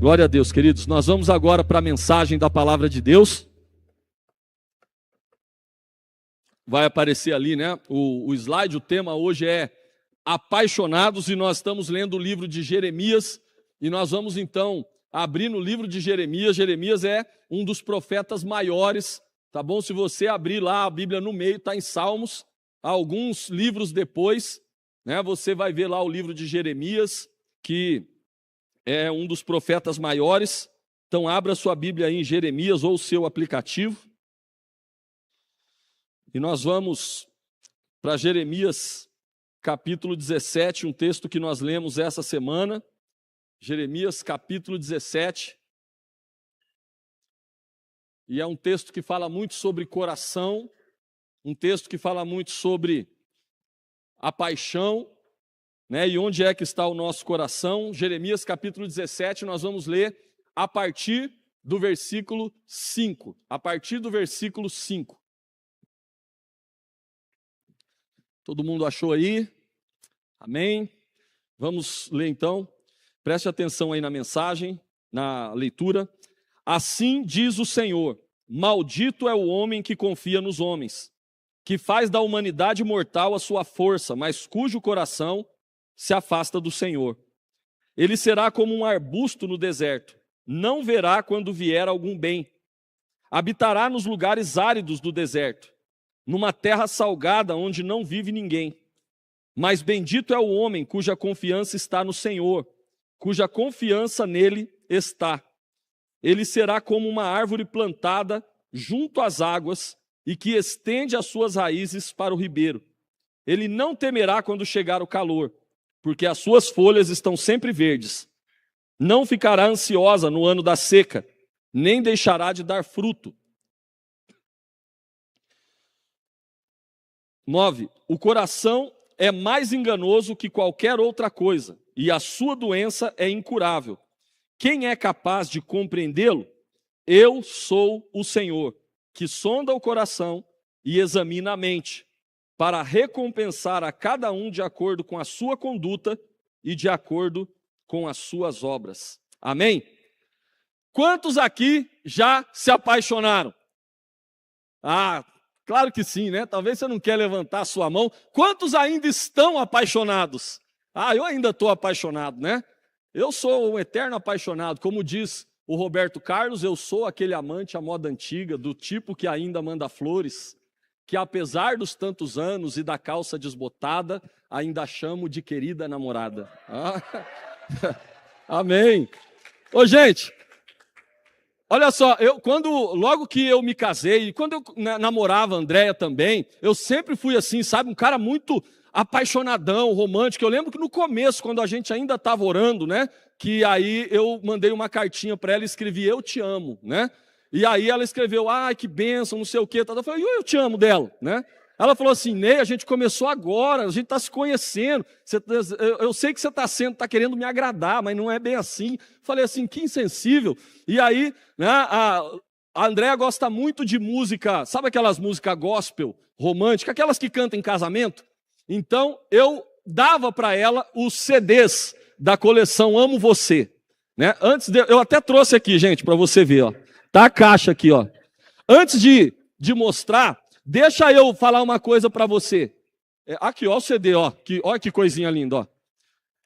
Glória a Deus, queridos. Nós vamos agora para a mensagem da palavra de Deus. Vai aparecer ali, né? O slide, o tema hoje é Apaixonados, e nós estamos lendo o livro de Jeremias, e nós vamos então abrir no livro de Jeremias. Jeremias é um dos profetas maiores, tá bom? Se você abrir lá a Bíblia no meio, está em Salmos, alguns livros depois, né? Você vai ver lá o livro de Jeremias, que é um dos profetas maiores. Então abra sua Bíblia aí em Jeremias ou o seu aplicativo. E nós vamos para Jeremias capítulo 17, um texto que nós lemos essa semana. Jeremias capítulo 17. E é um texto que fala muito sobre coração, um texto que fala muito sobre a paixão, né? E onde é que está o nosso coração? Jeremias capítulo 17, nós vamos ler a partir do versículo 5. A partir do versículo 5. Todo mundo achou aí? Amém? Vamos ler então. Preste atenção aí na mensagem, na leitura. Assim diz o Senhor: maldito é o homem que confia nos homens, que faz da humanidade mortal a sua força, mas cujo coração se afasta do Senhor. Ele será como um arbusto no deserto, não verá quando vier algum bem. Habitará nos lugares áridos do deserto, numa terra salgada onde não vive ninguém. Mas bendito é o homem cuja confiança está no Senhor, cuja confiança nele está. Ele será como uma árvore plantada junto às águas e que estende as suas raízes para o ribeiro. Ele não temerá quando chegar o calor, porque as suas folhas estão sempre verdes. Não ficará ansiosa no ano da seca, nem deixará de dar fruto. 9. O coração é mais enganoso que qualquer outra coisa, e a sua doença é incurável. Quem é capaz de compreendê-lo? Eu sou o Senhor, que sonda o coração e examina a mente, para recompensar a cada um de acordo com a sua conduta e de acordo com as suas obras. Amém? Quantos aqui já se apaixonaram? Claro que sim, né? Talvez você não quer levantar a sua mão. Quantos ainda estão apaixonados? Eu ainda estou apaixonado, né? Eu sou um eterno apaixonado. Como diz o Roberto Carlos, eu sou aquele amante à moda antiga, do tipo que ainda manda flores, que apesar dos tantos anos e da calça desbotada, ainda chamo de querida namorada. Amém. Ô, gente, olha só, logo que eu me casei, e quando eu namorava a Andréia também, eu sempre fui assim, sabe, um cara muito apaixonadão, romântico. Eu lembro que no começo, quando a gente ainda estava orando, né, que aí eu mandei uma cartinha para ela e escrevi: eu te amo, né? E aí ela escreveu: ai, que bênção, não sei o quê. Eu falei: eu te amo dela, né? Ela falou assim: Ney, a gente começou agora, a gente está se conhecendo. Eu sei que você está querendo me agradar, mas não é bem assim. Falei assim: que insensível. E aí, né, a Andréia gosta muito de música, sabe aquelas músicas gospel, romântica, aquelas que cantam em casamento? Então, eu dava para ela os CDs da coleção Amo Você, né? Eu até trouxe aqui, gente, para você ver, ó. Tá a caixa aqui, ó. Antes de mostrar, deixa eu falar uma coisa para você. Aqui, ó, o CD, ó. Olha que coisinha linda, ó.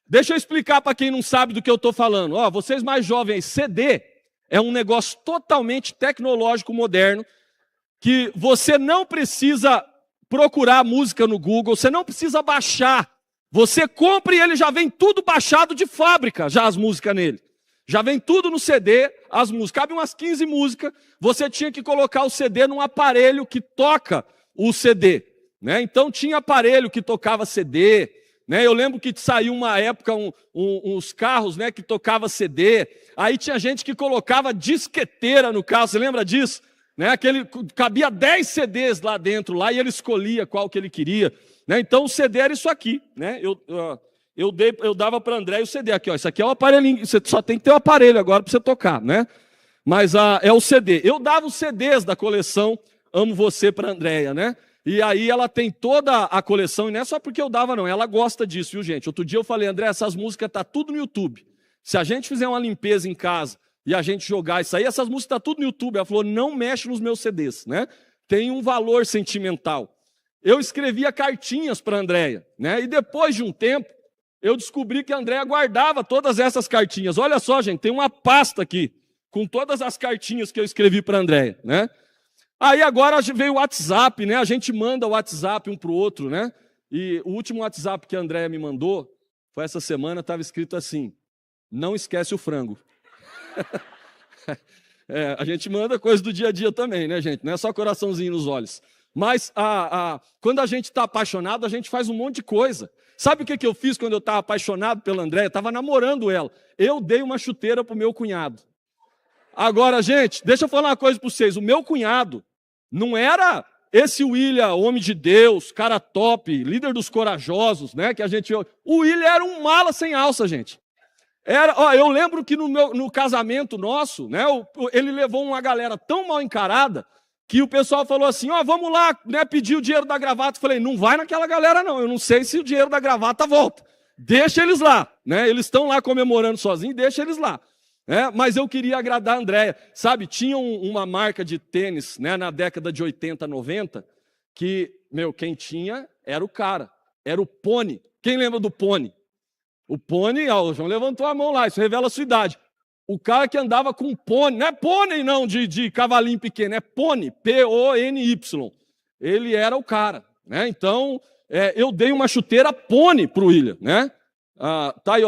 Deixa eu explicar para quem não sabe do que eu estou falando. Ó, vocês mais jovens, CD é um negócio totalmente tecnológico, moderno, que você não precisa procurar música no Google, você não precisa baixar. Você compra e ele já vem tudo baixado de fábrica, já as músicas nele. Já vem tudo no CD, as músicas. Cabe umas 15 músicas, você tinha que colocar o CD num aparelho que toca o CD, né? Então tinha aparelho que tocava CD, né? Eu lembro que saiu uma época uns carros, né, que tocava CD. Aí tinha gente que colocava disqueteira no carro, você lembra disso? Né? Cabia 10 CDs lá dentro, lá, e ele escolhia qual que ele queria, né? Então o CD era isso aqui, né? Eu dava para André o CD aqui, ó. Isso aqui é o aparelhinho, você só tem que ter o aparelho agora para você tocar, né? Mas é o CD. Eu dava os CDs da coleção Amo Você para a Andréia, né? E aí ela tem toda a coleção, e não é só porque eu dava, não. Ela gosta disso, viu, gente? Outro dia eu falei: André, essas músicas tá tudo no YouTube. Se a gente fizer uma limpeza em casa e a gente jogar isso aí, essas músicas estão tudo no YouTube. Ela falou, não mexe nos meus CDs, né? Tem um valor sentimental. Eu escrevia cartinhas para a Andréia, né? E depois de um tempo, eu descobri que a Andréia guardava todas essas cartinhas. Olha só, gente, tem uma pasta aqui com todas as cartinhas que eu escrevi para a Andréia, né? Aí agora veio o WhatsApp, né? A gente manda o WhatsApp um para o outro, né? E o último WhatsApp que a Andréia me mandou foi essa semana, estava escrito assim, não esquece o frango. A gente manda coisa do dia a dia também, né, gente? Não é só coraçãozinho nos olhos. Mas quando a gente está apaixonado, a gente faz um monte de coisa. Sabe o que eu fiz quando eu estava apaixonado pela Andréia? Estava namorando ela. Eu dei uma chuteira para o meu cunhado. Agora, gente, deixa eu falar uma coisa para vocês. O meu cunhado não era esse William, homem de Deus, cara top, líder dos corajosos, né? Que a gente... O William era um mala sem alça, gente. Eu lembro que no casamento nosso, né? Ele levou uma galera tão mal encarada que o pessoal falou assim, vamos lá, né, pedir o dinheiro da gravata. Eu falei, não vai naquela galera não, eu não sei se o dinheiro da gravata volta. Deixa eles lá, né? Eles estão lá comemorando sozinhos, deixa eles lá. Mas eu queria agradar a Andréia. Sabe, tinha uma marca de tênis, né, na década de 80, 90, que, quem tinha era o cara, era o Pony. Quem lembra do Pony? O Pony, o João levantou a mão lá, isso revela a sua idade. O cara que andava com pônei, não é pônei não, de cavalinho pequeno, é pônei, P-O-N-Y. Ele era o cara, né? Então, eu dei uma chuteira pônei para o William, né? Tá aí,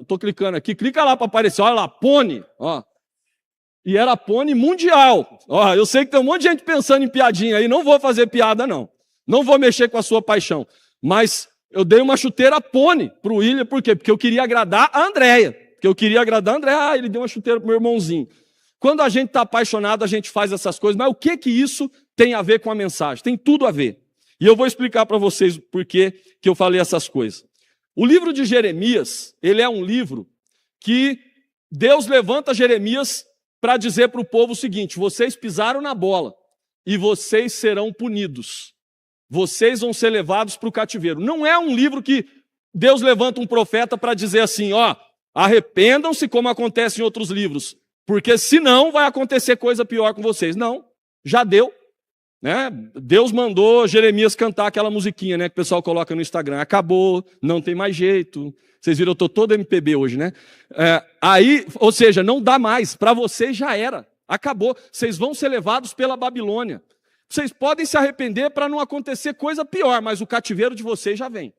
tô clicando aqui, clica lá para aparecer, olha lá, pônei, ó. E era pônei mundial. Eu sei que tem um monte de gente pensando em piadinha aí, não vou fazer piada não. Não vou mexer com a sua paixão, mas eu dei uma chuteira pônei para o William, por quê? Porque eu queria agradar a Andréia. Porque eu queria agradar a Andréia, ele deu uma chuteira para o meu irmãozinho. Quando a gente está apaixonado, a gente faz essas coisas, mas o que isso tem a ver com a mensagem? Tem tudo a ver. E eu vou explicar para vocês por que eu falei essas coisas. O livro de Jeremias, ele é um livro que Deus levanta Jeremias para dizer para o povo o seguinte, vocês pisaram na bola e vocês serão punidos. Vocês vão ser levados para o cativeiro. Não é um livro que Deus levanta um profeta para dizer assim, arrependam-se como acontece em outros livros, porque senão vai acontecer coisa pior com vocês. Não, já deu. Né? Deus mandou Jeremias cantar aquela musiquinha, né, que o pessoal coloca no Instagram. Acabou, não tem mais jeito. Vocês viram, eu estou todo MPB hoje, né? Ou seja, não dá mais. Para vocês já era. Acabou. Vocês vão ser levados pela Babilônia. Vocês podem se arrepender para não acontecer coisa pior, mas o cativeiro de vocês já vem.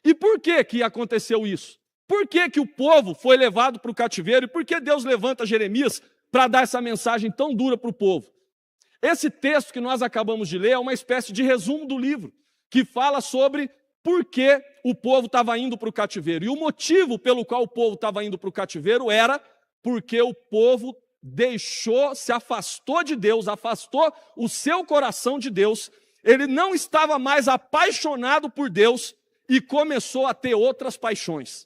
E por que aconteceu isso? Por que o povo foi levado para o cativeiro? E por que Deus levanta Jeremias para dar essa mensagem tão dura para o povo? Esse texto que nós acabamos de ler é uma espécie de resumo do livro, que fala sobre por que o povo estava indo para o cativeiro. E o motivo pelo qual o povo estava indo para o cativeiro era porque o povo se afastou de Deus, afastou o seu coração de Deus, ele não estava mais apaixonado por Deus e começou a ter outras paixões.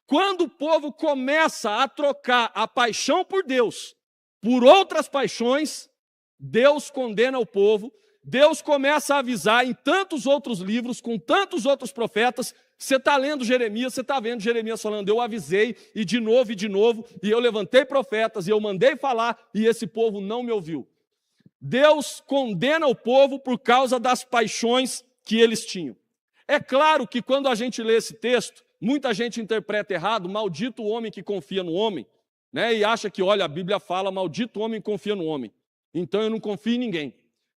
Quando o povo começa a trocar a paixão por Deus por outras paixões, Deus condena o povo, Deus começa a avisar em tantos outros livros, com tantos outros profetas. Você está lendo Jeremias, você está vendo Jeremias falando, eu avisei, e de novo, e eu levantei profetas, e eu mandei falar, e esse povo não me ouviu. Deus condena o povo por causa das paixões que eles tinham. É claro que quando a gente lê esse texto, muita gente interpreta errado, maldito o homem que confia no homem, né? E acha que, olha, a Bíblia fala, maldito o homem que confia no homem. Então eu não confio em ninguém.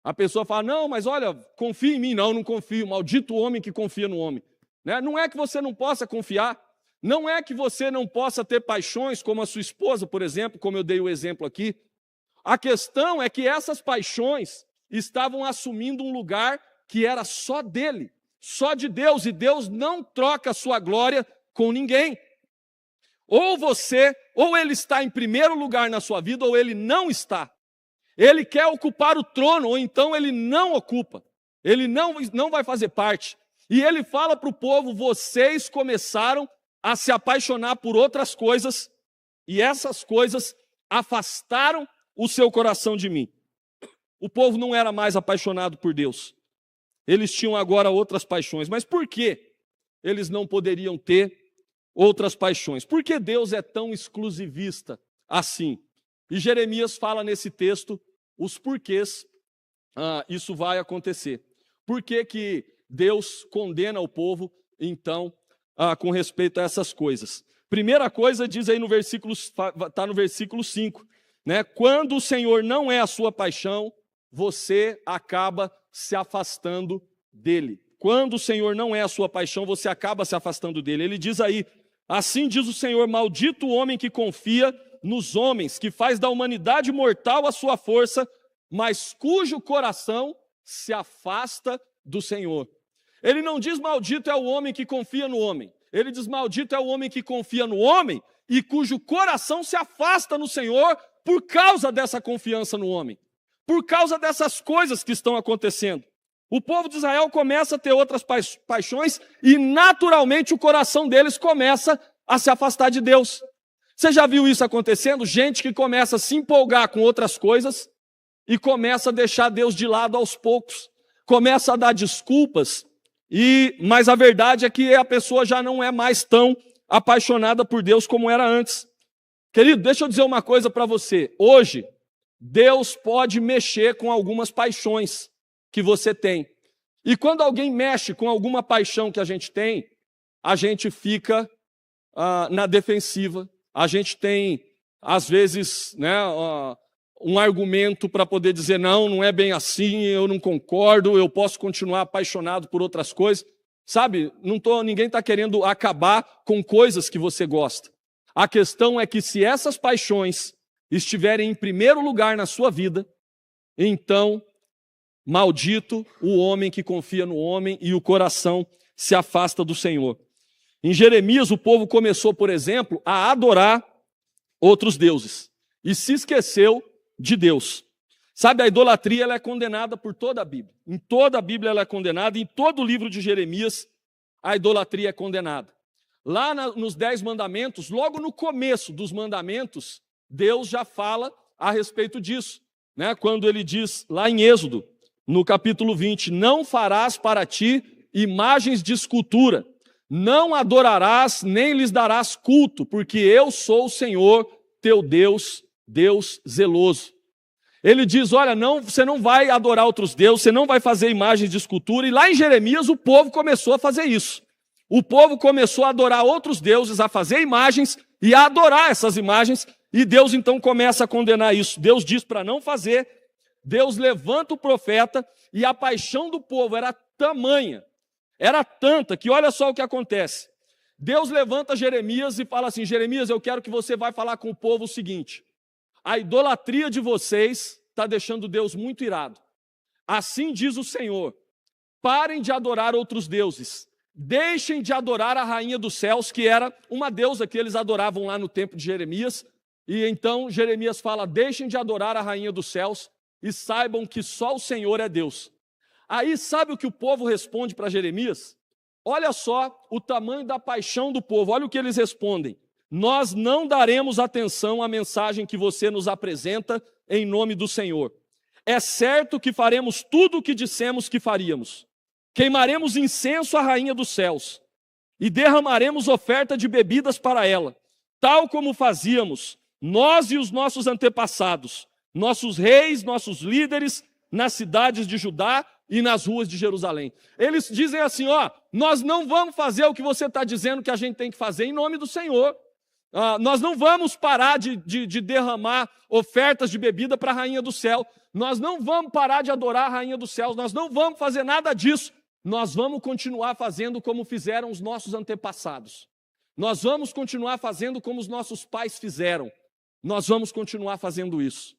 A pessoa fala, não, mas olha, confia em mim. Não, eu não confio, maldito o homem que confia no homem. Né? Não é que você não possa confiar, não é que você não possa ter paixões, como a sua esposa, por exemplo, como eu dei o exemplo aqui. A questão é que essas paixões estavam assumindo um lugar que era só dele, só de Deus, e Deus não troca a sua glória com ninguém. Ou ele está em primeiro lugar na sua vida, ou ele não está. Ele quer ocupar o trono, ou então ele não ocupa. Ele não vai fazer parte. E ele fala para o povo, vocês começaram a se apaixonar por outras coisas, e essas coisas afastaram o seu coração de mim. O povo não era mais apaixonado por Deus. Eles tinham agora outras paixões. Mas por que eles não poderiam ter outras paixões. Por que Deus é tão exclusivista assim? E Jeremias fala nesse texto os porquês isso vai acontecer. Por que que Deus condena o povo, então, com respeito a essas coisas? Primeira coisa, diz aí no versículo, está no versículo 5, né? Quando o Senhor não é a sua paixão, você acaba se afastando dele. Quando o Senhor não é a sua paixão, você acaba se afastando dele. Ele diz aí, assim diz o Senhor, maldito o homem que confia nos homens, que faz da humanidade mortal a sua força, mas cujo coração se afasta do Senhor. Ele não diz maldito é o homem que confia no homem. Ele diz maldito é o homem que confia no homem e cujo coração se afasta no Senhor por causa dessa confiança no homem. Por causa dessas coisas que estão acontecendo. O povo de Israel começa a ter outras paixões e naturalmente o coração deles começa a se afastar de Deus. Você já viu isso acontecendo? Gente que começa a se empolgar com outras coisas e começa a deixar Deus de lado aos poucos. Começa a dar desculpas, mas a verdade é que a pessoa já não é mais tão apaixonada por Deus como era antes. Querido, deixa eu dizer uma coisa para você. Hoje, Deus pode mexer com algumas paixões que você tem. E quando alguém mexe com alguma paixão que a gente tem, a gente fica na defensiva. A gente tem, às vezes, né, um argumento para poder dizer, não é bem assim, eu não concordo, eu posso continuar apaixonado por outras coisas. Sabe, ninguém está querendo acabar com coisas que você gosta. A questão é que se essas paixões estiverem em primeiro lugar na sua vida, então, maldito o homem que confia no homem e o coração se afasta do Senhor. Em Jeremias, o povo começou, por exemplo, a adorar outros deuses e se esqueceu de Deus. Sabe, a idolatria ela é condenada por toda a Bíblia. Em toda a Bíblia ela é condenada, em todo o livro de Jeremias a idolatria é condenada. Lá nos 10 mandamentos, logo no começo dos mandamentos, Deus já fala a respeito disso, né? Quando ele diz lá em Êxodo, no capítulo 20, não farás para ti imagens de escultura, não adorarás nem lhes darás culto, porque eu sou o Senhor teu Deus, Deus zeloso. Ele diz, olha, você não vai adorar outros deuses, você não vai fazer imagens de escultura. E lá em Jeremias o povo começou a fazer isso. O povo começou a adorar outros deuses, a fazer imagens e a adorar essas imagens. E Deus então começa a condenar isso. Deus diz para não fazer. Deus levanta o profeta e a paixão do povo era tamanha, era tanta que olha só o que acontece. Deus levanta Jeremias e fala assim, Jeremias, eu quero que você vá falar com o povo o seguinte, a idolatria de vocês está deixando Deus muito irado. Assim diz o Senhor, parem de adorar outros deuses, deixem de adorar a rainha dos céus, que era uma deusa que eles adoravam lá no tempo de Jeremias, e então Jeremias fala, deixem de adorar a rainha dos céus e saibam que só o Senhor é Deus. Aí sabe o que o povo responde para Jeremias? Olha só o tamanho da paixão do povo, olha o que eles respondem. Nós não daremos atenção à mensagem que você nos apresenta em nome do Senhor. É certo que faremos tudo o que dissemos que faríamos. Queimaremos incenso à rainha dos céus e derramaremos oferta de bebidas para ela, tal como fazíamos nós e os nossos antepassados, nossos reis, nossos líderes, nas cidades de Judá e nas ruas de Jerusalém. Eles dizem assim, nós não vamos fazer o que você está dizendo que a gente tem que fazer em nome do Senhor. Nós não vamos parar de derramar ofertas de bebida para a rainha do céu. Nós não vamos parar de adorar a rainha dos céus. Nós não vamos fazer nada disso. Nós vamos continuar fazendo como fizeram os nossos antepassados. Nós vamos continuar fazendo como os nossos pais fizeram. Nós vamos continuar fazendo isso.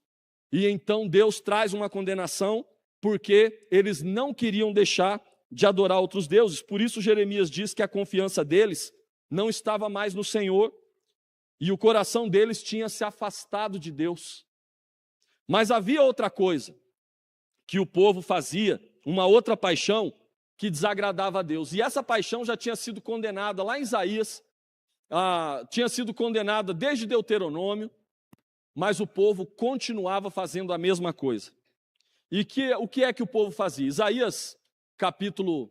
E então Deus traz uma condenação porque eles não queriam deixar de adorar outros deuses. Por isso Jeremias diz que a confiança deles não estava mais no Senhor e o coração deles tinha se afastado de Deus. Mas havia outra coisa que o povo fazia, uma outra paixão que desagradava a Deus. E essa paixão já tinha sido condenada lá em Isaías, tinha sido condenada desde Deuteronômio, mas o povo continuava fazendo a mesma coisa. E o que é que o povo fazia? Isaías, capítulo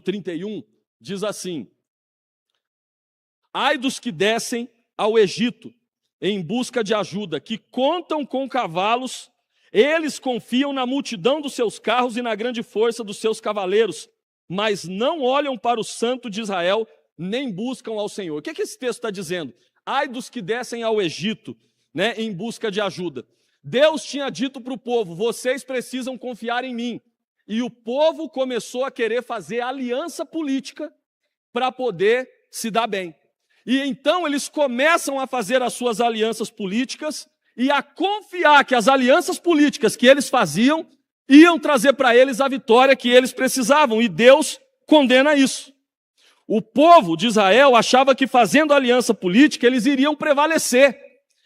31, diz assim, Ai dos que descem ao Egito em busca de ajuda, que contam com cavalos, eles confiam na multidão dos seus carros e na grande força dos seus cavaleiros, mas não olham para o Santo de Israel, nem buscam ao Senhor. O que esse texto está dizendo? Ai dos que descem ao Egito, né, em busca de ajuda. Deus tinha dito para o povo, vocês precisam confiar em mim. E o povo começou a querer fazer aliança política para poder se dar bem. E então eles começam a fazer as suas alianças políticas e a confiar que as alianças políticas que eles faziam iam trazer para eles a vitória que eles precisavam. E Deus condena isso. O povo de Israel achava que fazendo aliança política eles iriam prevalecer.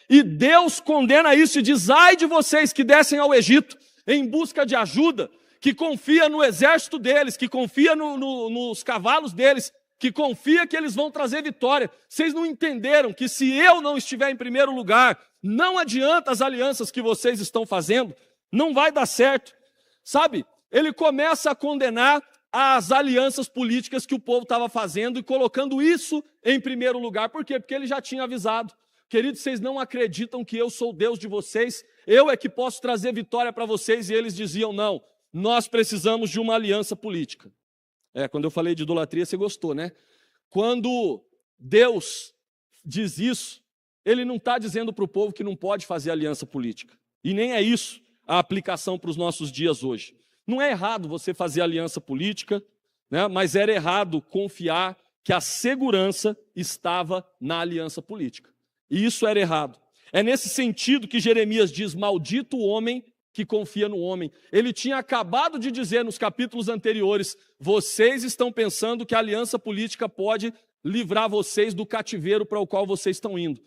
E Deus condena isso e diz, ai de vocês que descem ao Egito em busca de ajuda, que confia no exército deles, que confia nos cavalos deles, que confia que eles vão trazer vitória. Vocês não entenderam que se eu não estiver em primeiro lugar, não adianta as alianças que vocês estão fazendo, não vai dar certo. Sabe, ele começa a condenar as alianças políticas que o povo estava fazendo e colocando isso em primeiro lugar. Por quê? Porque ele já tinha avisado. Queridos, vocês não acreditam que eu sou o Deus de vocês? Eu é que posso trazer vitória para vocês? E eles diziam, não, nós precisamos de uma aliança política. Quando eu falei de idolatria, você gostou, né? Quando Deus diz isso, ele não está dizendo para o povo que não pode fazer aliança política. E nem é isso a aplicação para os nossos dias hoje. Não é errado você fazer aliança política, né? Mas era errado confiar que a segurança estava na aliança política. E isso era errado. É nesse sentido que Jeremias diz, maldito o homem que confia no homem. Ele tinha acabado de dizer nos capítulos anteriores, vocês estão pensando que a aliança política pode livrar vocês do cativeiro para o qual vocês estão indo.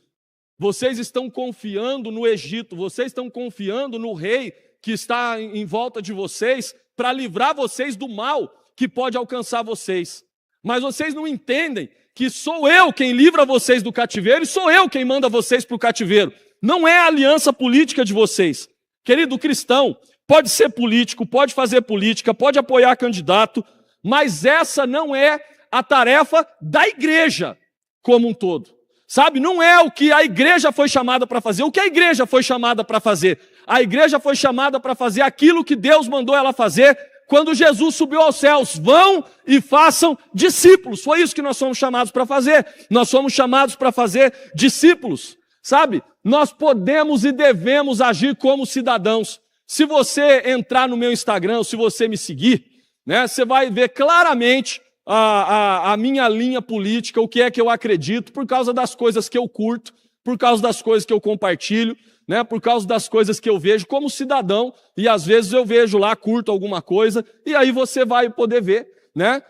Vocês estão confiando no Egito, vocês estão confiando no rei que está em volta de vocês para livrar vocês do mal que pode alcançar vocês. Mas vocês não entendem que sou eu quem livra vocês do cativeiro e sou eu quem manda vocês para o cativeiro. Não é a aliança política de vocês. Querido, o cristão pode ser político, pode fazer política, pode apoiar candidato, mas essa não é a tarefa da igreja como um todo. Sabe, não é o que a igreja foi chamada para fazer. O que a igreja foi chamada para fazer? A igreja foi chamada para fazer aquilo que Deus mandou ela fazer quando Jesus subiu aos céus. Vão e façam discípulos. Foi isso que nós somos chamados para fazer. Nós somos chamados para fazer discípulos. Sabe, nós podemos e devemos agir como cidadãos. Se você entrar no meu Instagram, ou se você me seguir, né, você vai ver claramente a minha linha política, o que é que eu acredito, por causa das coisas que eu curto, por causa das coisas que eu compartilho, né, por causa das coisas que eu vejo como cidadão, e às vezes eu vejo lá, curto alguma coisa, e aí você vai poder ver, né,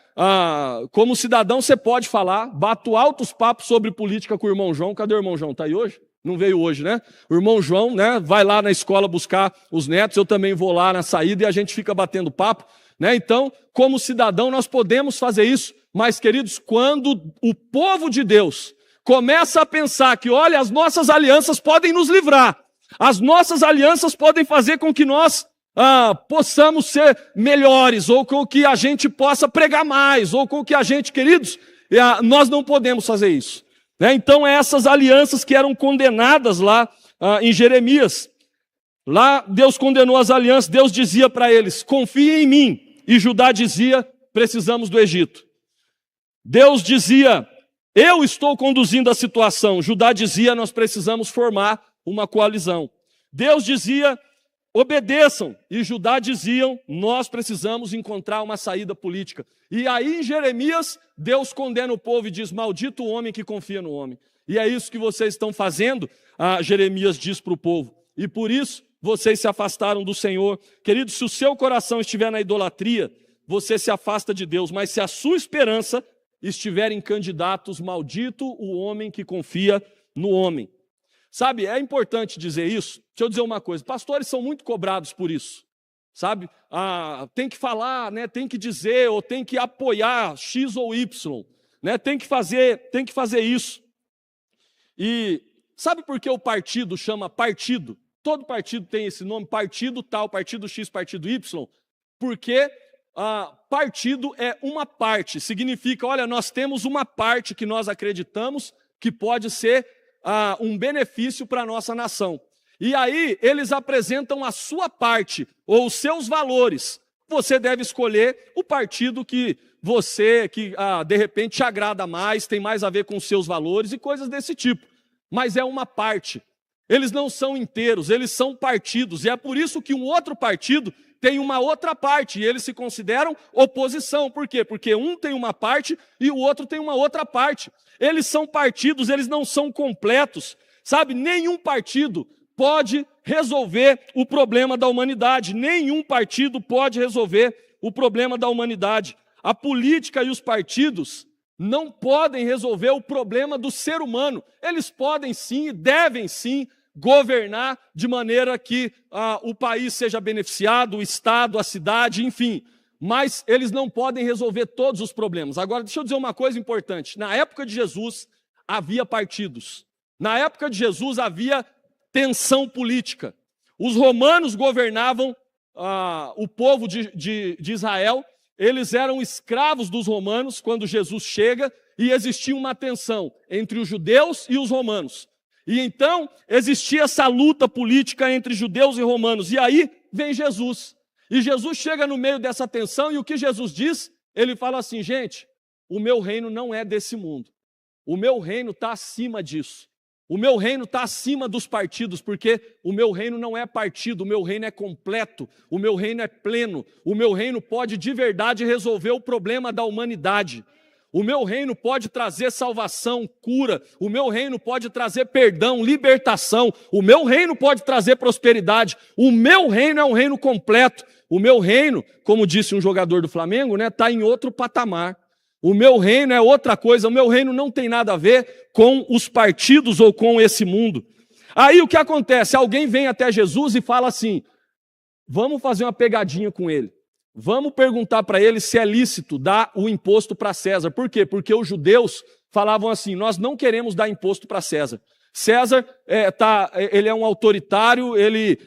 como cidadão você pode falar, bato altos papos sobre política com o irmão João. Cadê o irmão João? Está aí hoje? Não veio hoje, né? O irmão João, né, vai lá na escola buscar os netos, eu também vou lá na saída e a gente fica batendo papo, né? Então, como cidadão, nós podemos fazer isso, mas, queridos, quando o povo de Deus começa a pensar que, olha, as nossas alianças podem nos livrar, as nossas alianças podem fazer com que nós possamos ser melhores, ou com que a gente possa pregar mais, ou com que a gente, queridos, nós não podemos fazer isso. Né? Então, essas alianças que eram condenadas lá em Jeremias, lá Deus condenou as alianças, Deus dizia para eles, confiem em mim, e Judá dizia, precisamos do Egito. Deus dizia, eu estou conduzindo a situação. Judá dizia, nós precisamos formar uma coalizão. Deus dizia, obedeçam. E Judá diziam, nós precisamos encontrar uma saída política. E aí em Jeremias, Deus condena o povo e diz, maldito o homem que confia no homem. E é isso que vocês estão fazendo, Jeremias diz para o povo. E por isso, vocês se afastaram do Senhor. Querido, se o seu coração estiver na idolatria, você se afasta de Deus. Mas se a sua esperança estiver em candidatos, maldito o homem que confia no homem. Sabe, é importante dizer isso. Deixa eu dizer uma coisa, pastores são muito cobrados por isso. Sabe, tem que falar, né? Tem que dizer, ou tem que apoiar X ou Y. Né? Tem que fazer isso. E sabe por que o partido chama partido? Todo partido tem esse nome, partido tal, partido X, partido Y, porque partido é uma parte. Significa, olha, nós temos uma parte que nós acreditamos que pode ser um benefício para a nossa nação. E aí eles apresentam a sua parte, ou os seus valores. Você deve escolher o partido que de repente te agrada mais, tem mais a ver com os seus valores e coisas desse tipo. Mas é uma parte. Eles não são inteiros, eles são partidos. E é por isso que um outro partido tem uma outra parte, e eles se consideram oposição. Por quê? Porque um tem uma parte e o outro tem uma outra parte. Eles são partidos, eles não são completos. Sabe, nenhum partido pode resolver o problema da humanidade. Nenhum partido pode resolver o problema da humanidade. A política e os partidos não podem resolver o problema do ser humano. Eles podem sim e devem sim governar de maneira que o país seja beneficiado, o Estado, a cidade, enfim. Mas eles não podem resolver todos os problemas. Agora, deixa eu dizer uma coisa importante. Na época de Jesus, havia partidos. Na época de Jesus, havia tensão política. Os romanos governavam o povo de Israel. Eles eram escravos dos romanos quando Jesus chega, e existia uma tensão entre os judeus e os romanos. E então existia essa luta política entre judeus e romanos. E aí vem Jesus. E Jesus chega no meio dessa tensão, e o que Jesus diz? Ele fala assim: gente, o meu reino não é desse mundo. O meu reino está acima disso. O meu reino está acima dos partidos, porque o meu reino não é partido, o meu reino é completo, o meu reino é pleno, o meu reino pode de verdade resolver o problema da humanidade. O meu reino pode trazer salvação, cura, o meu reino pode trazer perdão, libertação, o meu reino pode trazer prosperidade, o meu reino é um reino completo. O meu reino, como disse um jogador do Flamengo, está em outro patamar. O meu reino é outra coisa, o meu reino não tem nada a ver com os partidos ou com esse mundo. Aí o que acontece? Alguém vem até Jesus e fala assim: vamos fazer uma pegadinha com ele. Vamos perguntar para ele se é lícito dar o imposto para César. Por quê? Porque os judeus falavam assim: nós não queremos dar imposto para César. César ele é um autoritário, ele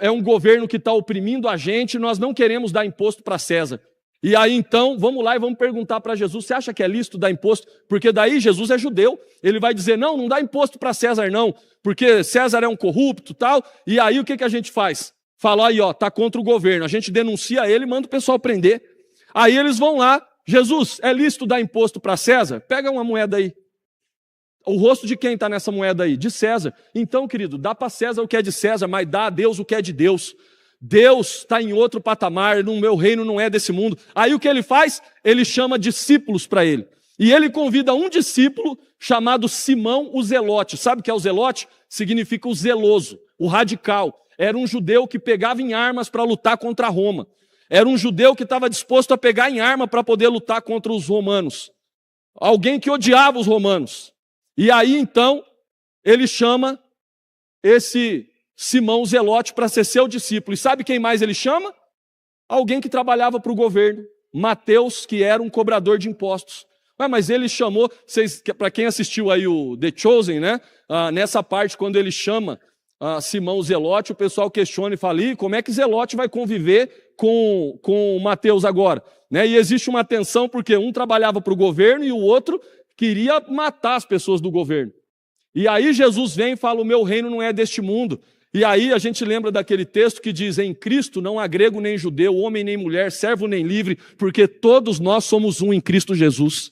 é um governo que está oprimindo a gente, nós não queremos dar imposto para César. E aí então, vamos lá e vamos perguntar para Jesus: você acha que é lícito dar imposto? Porque daí Jesus é judeu, ele vai dizer: não dá imposto para César não, porque César é um corrupto e tal. E aí o que a gente faz? Fala aí, está contra o governo, a gente denuncia ele e manda o pessoal prender. Aí eles vão lá: Jesus, é lícito dar imposto para César? Pega uma moeda aí. O rosto de quem está nessa moeda aí? De César. Então, querido, dá para César o que é de César, mas dá a Deus o que é de Deus. Deus está em outro patamar, no meu reino não é desse mundo. Aí o que ele faz? Ele chama discípulos para ele. E ele convida um discípulo chamado Simão o Zelote. Sabe o que é o Zelote? Significa o zeloso, o radical. Era um judeu que pegava em armas para lutar contra Roma. Era um judeu que estava disposto a pegar em arma para poder lutar contra os romanos. Alguém que odiava os romanos. E aí então ele chama esse Simão Zelote para ser seu discípulo. E sabe quem mais ele chama? Alguém que trabalhava para o governo. Mateus, que era um cobrador de impostos. Mas ele chamou, para quem assistiu aí o The Chosen, né? Nessa parte, quando ele chama Simão Zelote, o pessoal questiona e fala: e como é que Zelote vai conviver com Mateus agora? Né? E existe uma tensão, porque um trabalhava para o governo e o outro queria matar as pessoas do governo. E aí Jesus vem e fala: o meu reino não é deste mundo. E aí a gente lembra daquele texto que diz: em Cristo não há grego nem judeu, homem nem mulher, servo nem livre, porque todos nós somos um em Cristo Jesus.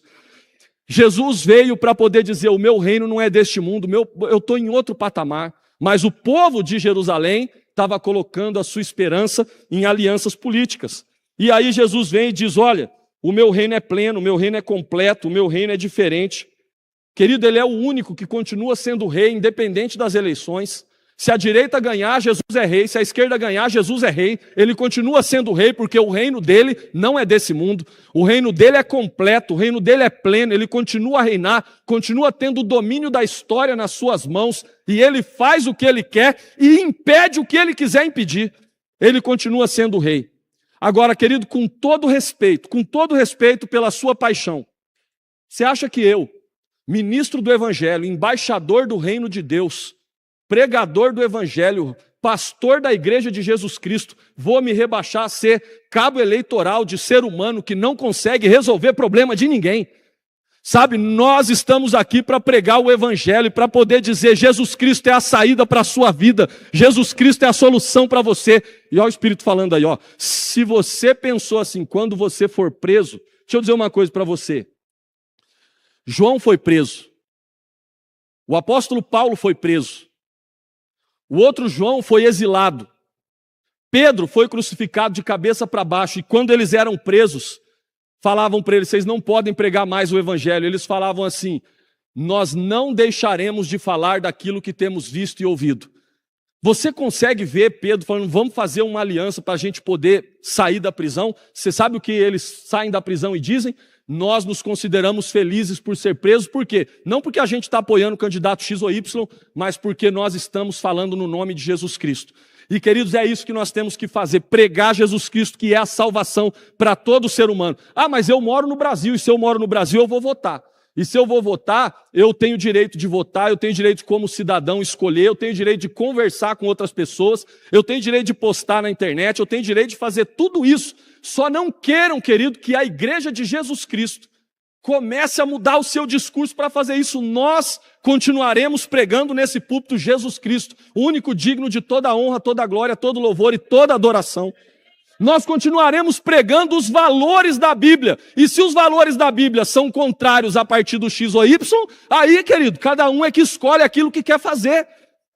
Jesus veio para poder dizer: o meu reino não é deste mundo, eu estou em outro patamar. Mas o povo de Jerusalém estava colocando a sua esperança em alianças políticas. E aí Jesus vem e diz: olha, o meu reino é pleno, o meu reino é completo, o meu reino é diferente. Querido, ele é o único que continua sendo rei, independente das eleições. Se a direita ganhar, Jesus é rei. Se a esquerda ganhar, Jesus é rei. Ele continua sendo rei, porque o reino dele não é desse mundo. O reino dele é completo, o reino dele é pleno. Ele continua a reinar, continua tendo o domínio da história nas suas mãos. E ele faz o que ele quer e impede o que ele quiser impedir. Ele continua sendo rei. Agora, querido, com todo respeito pela sua paixão, você acha que eu, ministro do Evangelho, embaixador do reino de Deus, pregador do Evangelho, pastor da igreja de Jesus Cristo, vou me rebaixar a ser cabo eleitoral de ser humano que não consegue resolver problema de ninguém. Sabe, nós estamos aqui para pregar o evangelho, para poder dizer Jesus Cristo é a saída para a sua vida, Jesus Cristo é a solução para você. E olha o Espírito falando aí, ó, se você pensou assim, quando você for preso, deixa eu dizer uma coisa para você. João foi preso, o apóstolo Paulo foi preso, o outro João foi exilado, Pedro foi crucificado de cabeça para baixo, e quando eles eram presos, falavam para eles, vocês não podem pregar mais o evangelho. Eles falavam assim, nós não deixaremos de falar daquilo que temos visto e ouvido. Você consegue ver Pedro falando, vamos fazer uma aliança para a gente poder sair da prisão? Você sabe o que eles saem da prisão e dizem? Nós nos consideramos felizes por ser presos, por quê? Não porque a gente está apoiando o candidato X ou Y, mas porque nós estamos falando no nome de Jesus Cristo. E queridos, é isso que nós temos que fazer, pregar Jesus Cristo, que é a salvação para todo ser humano. Ah, mas eu moro no Brasil, e se eu moro no Brasil eu vou votar. E se eu vou votar, eu tenho direito de votar, eu tenho direito como cidadão escolher, eu tenho direito de conversar com outras pessoas, eu tenho direito de postar na internet, eu tenho direito de fazer tudo isso. Só não queiram, querido, que a igreja de Jesus Cristo comece a mudar o seu discurso para fazer isso. Nós continuaremos pregando nesse púlpito Jesus Cristo, o único digno de toda honra, toda glória, todo louvor e toda adoração. Nós continuaremos pregando os valores da Bíblia. E se os valores da Bíblia são contrários a partir do X ou Y, aí, querido, cada um é que escolhe aquilo que quer fazer.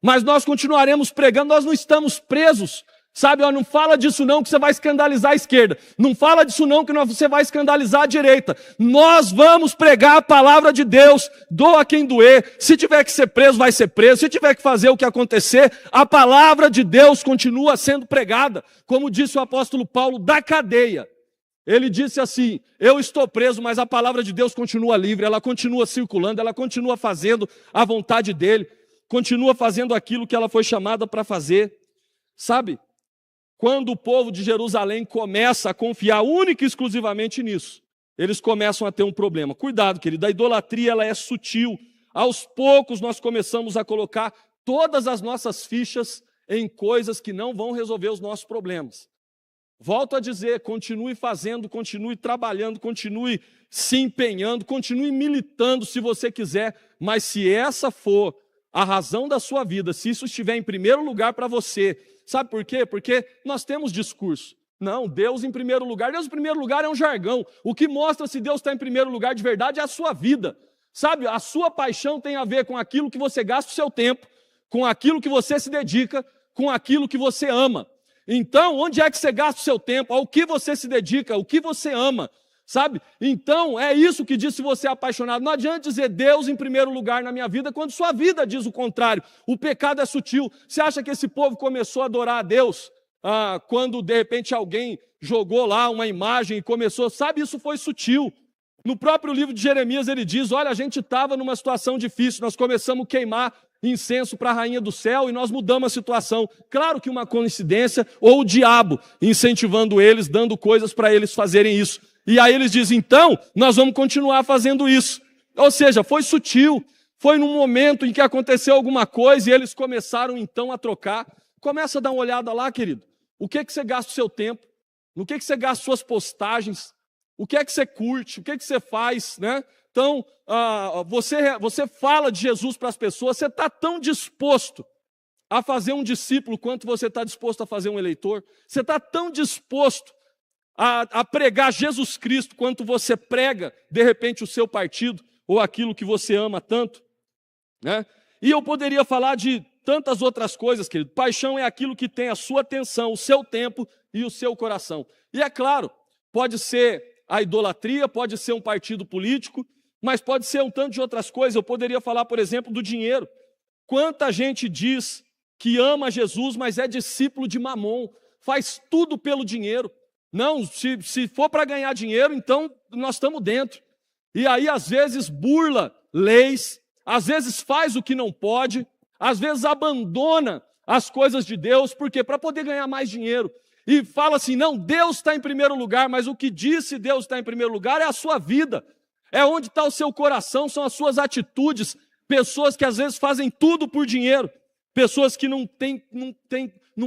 Mas nós continuaremos pregando, nós não estamos presos. Sabe, ó, não fala disso não que você vai escandalizar a esquerda. Não fala disso não que você vai escandalizar a direita. Nós vamos pregar a palavra de Deus, doa quem doer. Se tiver que ser preso, vai ser preso. Se tiver que fazer o que acontecer, a palavra de Deus continua sendo pregada. Como disse o apóstolo Paulo, da cadeia. Ele disse assim, eu estou preso, mas a palavra de Deus continua livre. Ela continua circulando, ela continua fazendo a vontade dele. Continua fazendo aquilo que ela foi chamada para fazer. Sabe? Quando o povo de Jerusalém começa a confiar única e exclusivamente nisso, eles começam a ter um problema. Cuidado, querido, a idolatria ela é sutil. Aos poucos nós começamos a colocar todas as nossas fichas em coisas que não vão resolver os nossos problemas. Volto a dizer, continue fazendo, continue trabalhando, continue se empenhando, continue militando se você quiser, mas se essa for a razão da sua vida, se isso estiver em primeiro lugar para você, sabe por quê? Porque nós temos discurso. Não, Deus em primeiro lugar. Deus em primeiro lugar é um jargão. O que mostra se Deus está em primeiro lugar de verdade é a sua vida. Sabe, a sua paixão tem a ver com aquilo que você gasta o seu tempo, com aquilo que você se dedica, com aquilo que você ama. Então, onde é que você gasta o seu tempo? Ao que você se dedica, o que você ama. Sabe? Então, é isso que diz se você é apaixonado. Não adianta dizer Deus em primeiro lugar na minha vida, quando sua vida diz o contrário. O pecado é sutil. Você acha que esse povo começou a adorar a Deus quando, de repente, alguém jogou lá uma imagem e começou? Sabe, isso foi sutil. No próprio livro de Jeremias, ele diz, olha, a gente estava numa situação difícil, nós começamos a queimar incenso para a rainha do céu e nós mudamos a situação. Claro que uma coincidência, ou o diabo incentivando eles, dando coisas para eles fazerem isso. E aí eles dizem, então, nós vamos continuar fazendo isso. Ou seja, foi sutil, foi num momento em que aconteceu alguma coisa e eles começaram então a trocar. Começa a dar uma olhada lá, querido. O que é que você gasta o seu tempo? No que é que você gasta suas postagens? O que é que você curte? O que é que você faz? Né? Então, você fala de Jesus para as pessoas, você está tão disposto a fazer um discípulo quanto você está disposto a fazer um eleitor? Você está tão disposto a pregar Jesus Cristo quanto você prega, de repente, o seu partido ou aquilo que você ama tanto, né? E eu poderia falar de tantas outras coisas, querido. Paixão é aquilo que tem a sua atenção, o seu tempo e o seu coração. E é claro, pode ser a idolatria, pode ser um partido político, mas pode ser um tanto de outras coisas. Eu poderia falar, por exemplo, do dinheiro. Quanta gente diz que ama Jesus, mas é discípulo de Mamon, faz tudo pelo dinheiro. Não, se for para ganhar dinheiro, então nós estamos dentro. E aí, às vezes, burla leis, às vezes faz o que não pode, às vezes abandona as coisas de Deus, porque para poder ganhar mais dinheiro. E fala assim, não, Deus está em primeiro lugar, mas o que disse Deus está em primeiro lugar é a sua vida. É onde está o seu coração, são as suas atitudes. Pessoas que às vezes fazem tudo por dinheiro. Pessoas que não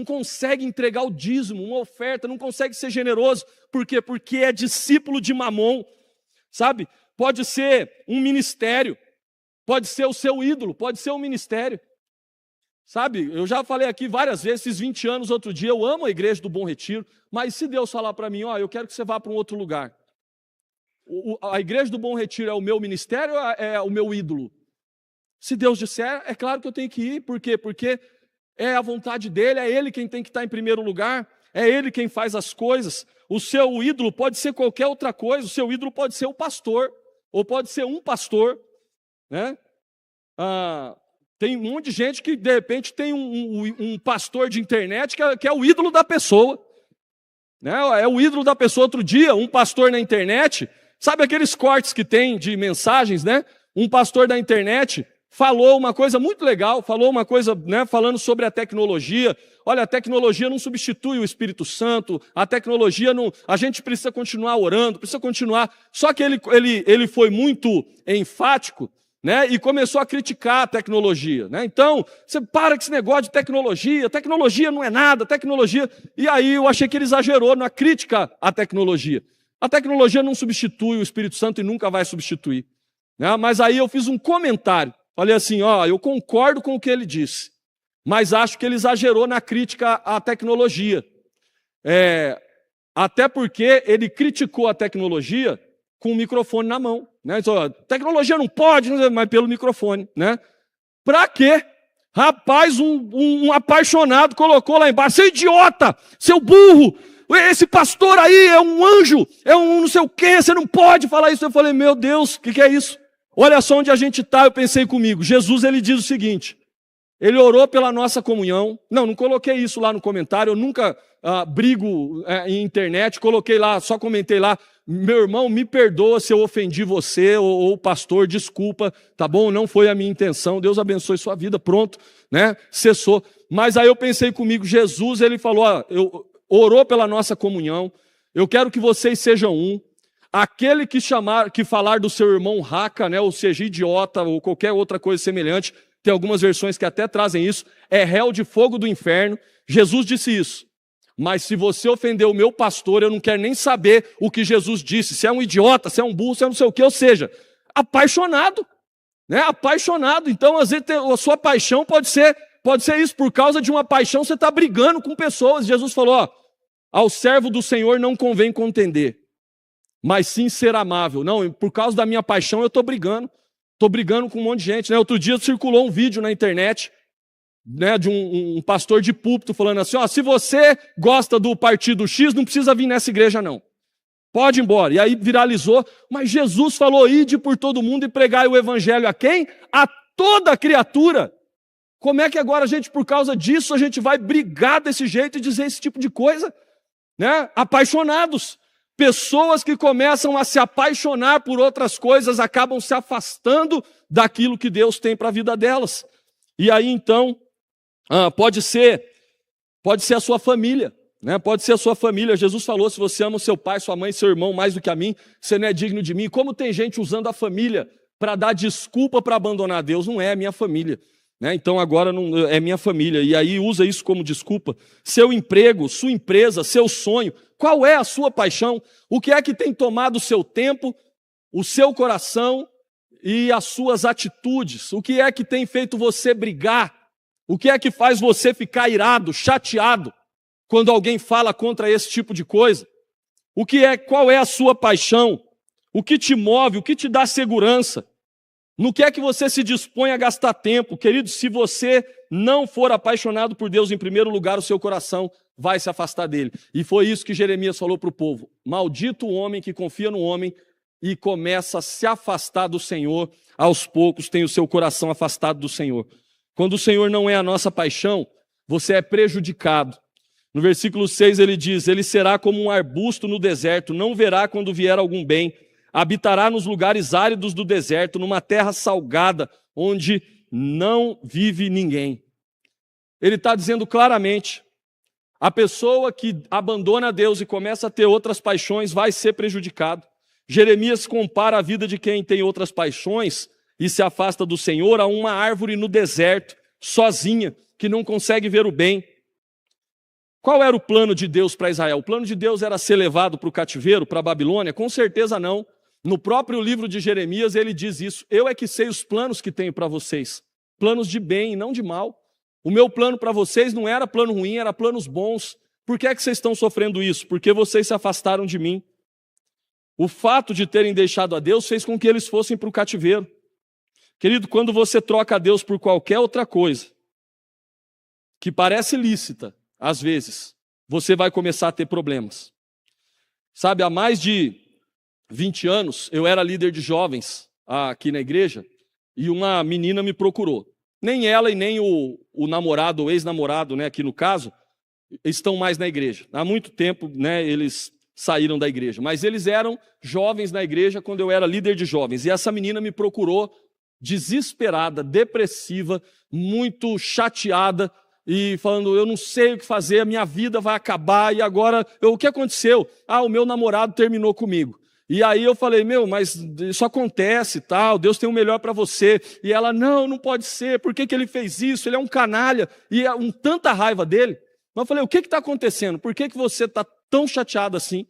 conseguem entregar o dízimo, uma oferta, não conseguem ser generoso. Por quê? Porque é discípulo de Mamon, sabe? Pode ser um ministério, pode ser o seu ídolo, pode ser um ministério. Sabe, eu já falei aqui várias vezes, esses 20 anos, outro dia, eu amo a igreja do Bom Retiro, mas se Deus falar para mim, ó, eu quero que você vá para um outro lugar. A igreja do Bom Retiro é o meu ministério ou é o meu ídolo? Se Deus disser, é claro que eu tenho que ir. Por quê? Porque é a vontade dele, é ele quem tem que estar em primeiro lugar, é ele quem faz as coisas. O seu ídolo pode ser qualquer outra coisa, o seu ídolo pode ser o pastor, ou pode ser um pastor, né? Tem um monte de gente que, de repente, tem um pastor de internet que é o ídolo da pessoa. Né? É o ídolo da pessoa. Outro dia, um pastor na internet, sabe aqueles cortes que tem de mensagens, né? Um pastor da internet falou uma coisa muito legal, falou uma coisa, né, falando sobre a tecnologia. Olha, a tecnologia não substitui o Espírito Santo, a tecnologia não... A gente precisa continuar orando, precisa continuar... Só que ele foi muito enfático, né, e começou a criticar a tecnologia. Né? Então, você para com esse negócio de tecnologia não é nada, tecnologia... E aí eu achei que ele exagerou na crítica à tecnologia. A tecnologia não substitui o Espírito Santo e nunca vai substituir. Né? Mas aí eu fiz um comentário. Falei assim, ó, eu concordo com o que ele disse, mas acho que ele exagerou na crítica à tecnologia. Até porque ele criticou a tecnologia com o microfone na mão. Né? Então, tecnologia não pode, mas pelo microfone. Né? Para quê? Rapaz, um apaixonado colocou lá embaixo, seu idiota, seu burro, esse pastor aí é um anjo, é um não sei o quê, você não pode falar isso. Eu falei, meu Deus, o que é isso? Olha só onde a gente está, eu pensei comigo. Jesus, ele diz o seguinte, ele orou pela nossa comunhão. Não coloquei isso lá no comentário, eu nunca brigo em internet, coloquei lá, só comentei lá, meu irmão, me perdoa se eu ofendi você ou o pastor, desculpa, tá bom? Não foi a minha intenção, Deus abençoe sua vida, pronto, né? Cessou. Mas aí eu pensei comigo, Jesus, ele falou, orou pela nossa comunhão, eu quero que vocês sejam um. Aquele que falar do seu irmão raca, né, ou seja, idiota, ou qualquer outra coisa semelhante, tem algumas versões que até trazem isso, é réu de fogo do inferno. Jesus disse isso. Mas se você ofender o meu pastor, eu não quero nem saber o que Jesus disse. Se é um idiota, se é um burro, se é não sei o quê, ou seja, apaixonado. Né, apaixonado. Então, às vezes, a sua paixão pode ser isso. Por causa de uma paixão, você está brigando com pessoas. Jesus falou, ao servo do Senhor não convém contender, mas sim ser amável. Não, por causa da minha paixão eu estou brigando com um monte de gente. Né? Outro dia circulou um vídeo na internet, né, de um pastor de púlpito falando assim, se você gosta do partido X, não precisa vir nessa igreja não. Pode ir embora. E aí viralizou, mas Jesus falou, ide por todo mundo e pregai o evangelho a quem? A toda criatura. Como é que agora a gente, por causa disso, a gente vai brigar desse jeito e dizer esse tipo de coisa? Né? Apaixonados. Pessoas que começam a se apaixonar por outras coisas acabam se afastando daquilo que Deus tem para a vida delas. E aí então, pode ser a sua família, né? Pode ser a sua família. Jesus falou, se você ama o seu pai, sua mãe, seu irmão mais do que a mim, você não é digno de mim. Como tem gente usando a família para dar desculpa para abandonar Deus? Não é minha família. Né? Então agora não é minha família, e aí usa isso como desculpa. Seu emprego, sua empresa, seu sonho, qual é a sua paixão? O que é que tem tomado o seu tempo, o seu coração e as suas atitudes? O que é que tem feito você brigar? O que é que faz você ficar irado, chateado, quando alguém fala contra esse tipo de coisa? Qual é a sua paixão? O que te move, o que te dá segurança? No que é que você se dispõe a gastar tempo? Querido, se você não for apaixonado por Deus em primeiro lugar, o seu coração vai se afastar dele. E foi isso que Jeremias falou para o povo. Maldito o homem que confia no homem e começa a se afastar do Senhor. Aos poucos tem o seu coração afastado do Senhor. Quando o Senhor não é a nossa paixão, você é prejudicado. No versículo 6 ele diz, ele será como um arbusto no deserto, não verá quando vier algum bem. Habitará nos lugares áridos do deserto, numa terra salgada, onde não vive ninguém. Ele está dizendo claramente, a pessoa que abandona Deus e começa a ter outras paixões vai ser prejudicado. Jeremias compara a vida de quem tem outras paixões e se afasta do Senhor a uma árvore no deserto. sozinha, que não consegue ver o bem. Qual era o plano de Deus para Israel? O plano de Deus era ser levado para o cativeiro, para a Babilônia? Com certeza não. No próprio livro de Jeremias ele diz isso. Eu é que sei os planos que tenho para vocês. Planos de bem e não de mal. O meu plano para vocês não era plano ruim, era planos bons. Por que é que vocês estão sofrendo isso? Porque vocês se afastaram de mim. O fato de terem deixado a Deus fez com que eles fossem para o cativeiro. Querido, quando você troca a Deus por qualquer outra coisa, que parece lícita, às vezes, você vai começar a ter problemas. Sabe, há mais de 20 anos, eu era líder de jovens aqui na igreja, e uma menina me procurou. Nem ela e nem o namorado, ou ex-namorado, né, aqui no caso, estão mais na igreja. Há muito tempo, né, eles saíram da igreja. Mas eles eram jovens na igreja quando eu era líder de jovens. E essa menina me procurou desesperada, depressiva, muito chateada, e falando, eu não sei o que fazer, a minha vida vai acabar, e agora, o que aconteceu? O meu namorado terminou comigo. E aí eu falei, mas isso acontece, tal, Deus tem o melhor para você. E ela, não pode ser, por que ele fez isso? Ele é um canalha, e tanta raiva dele. Mas eu falei, o que está acontecendo? Por que você está tão chateado assim?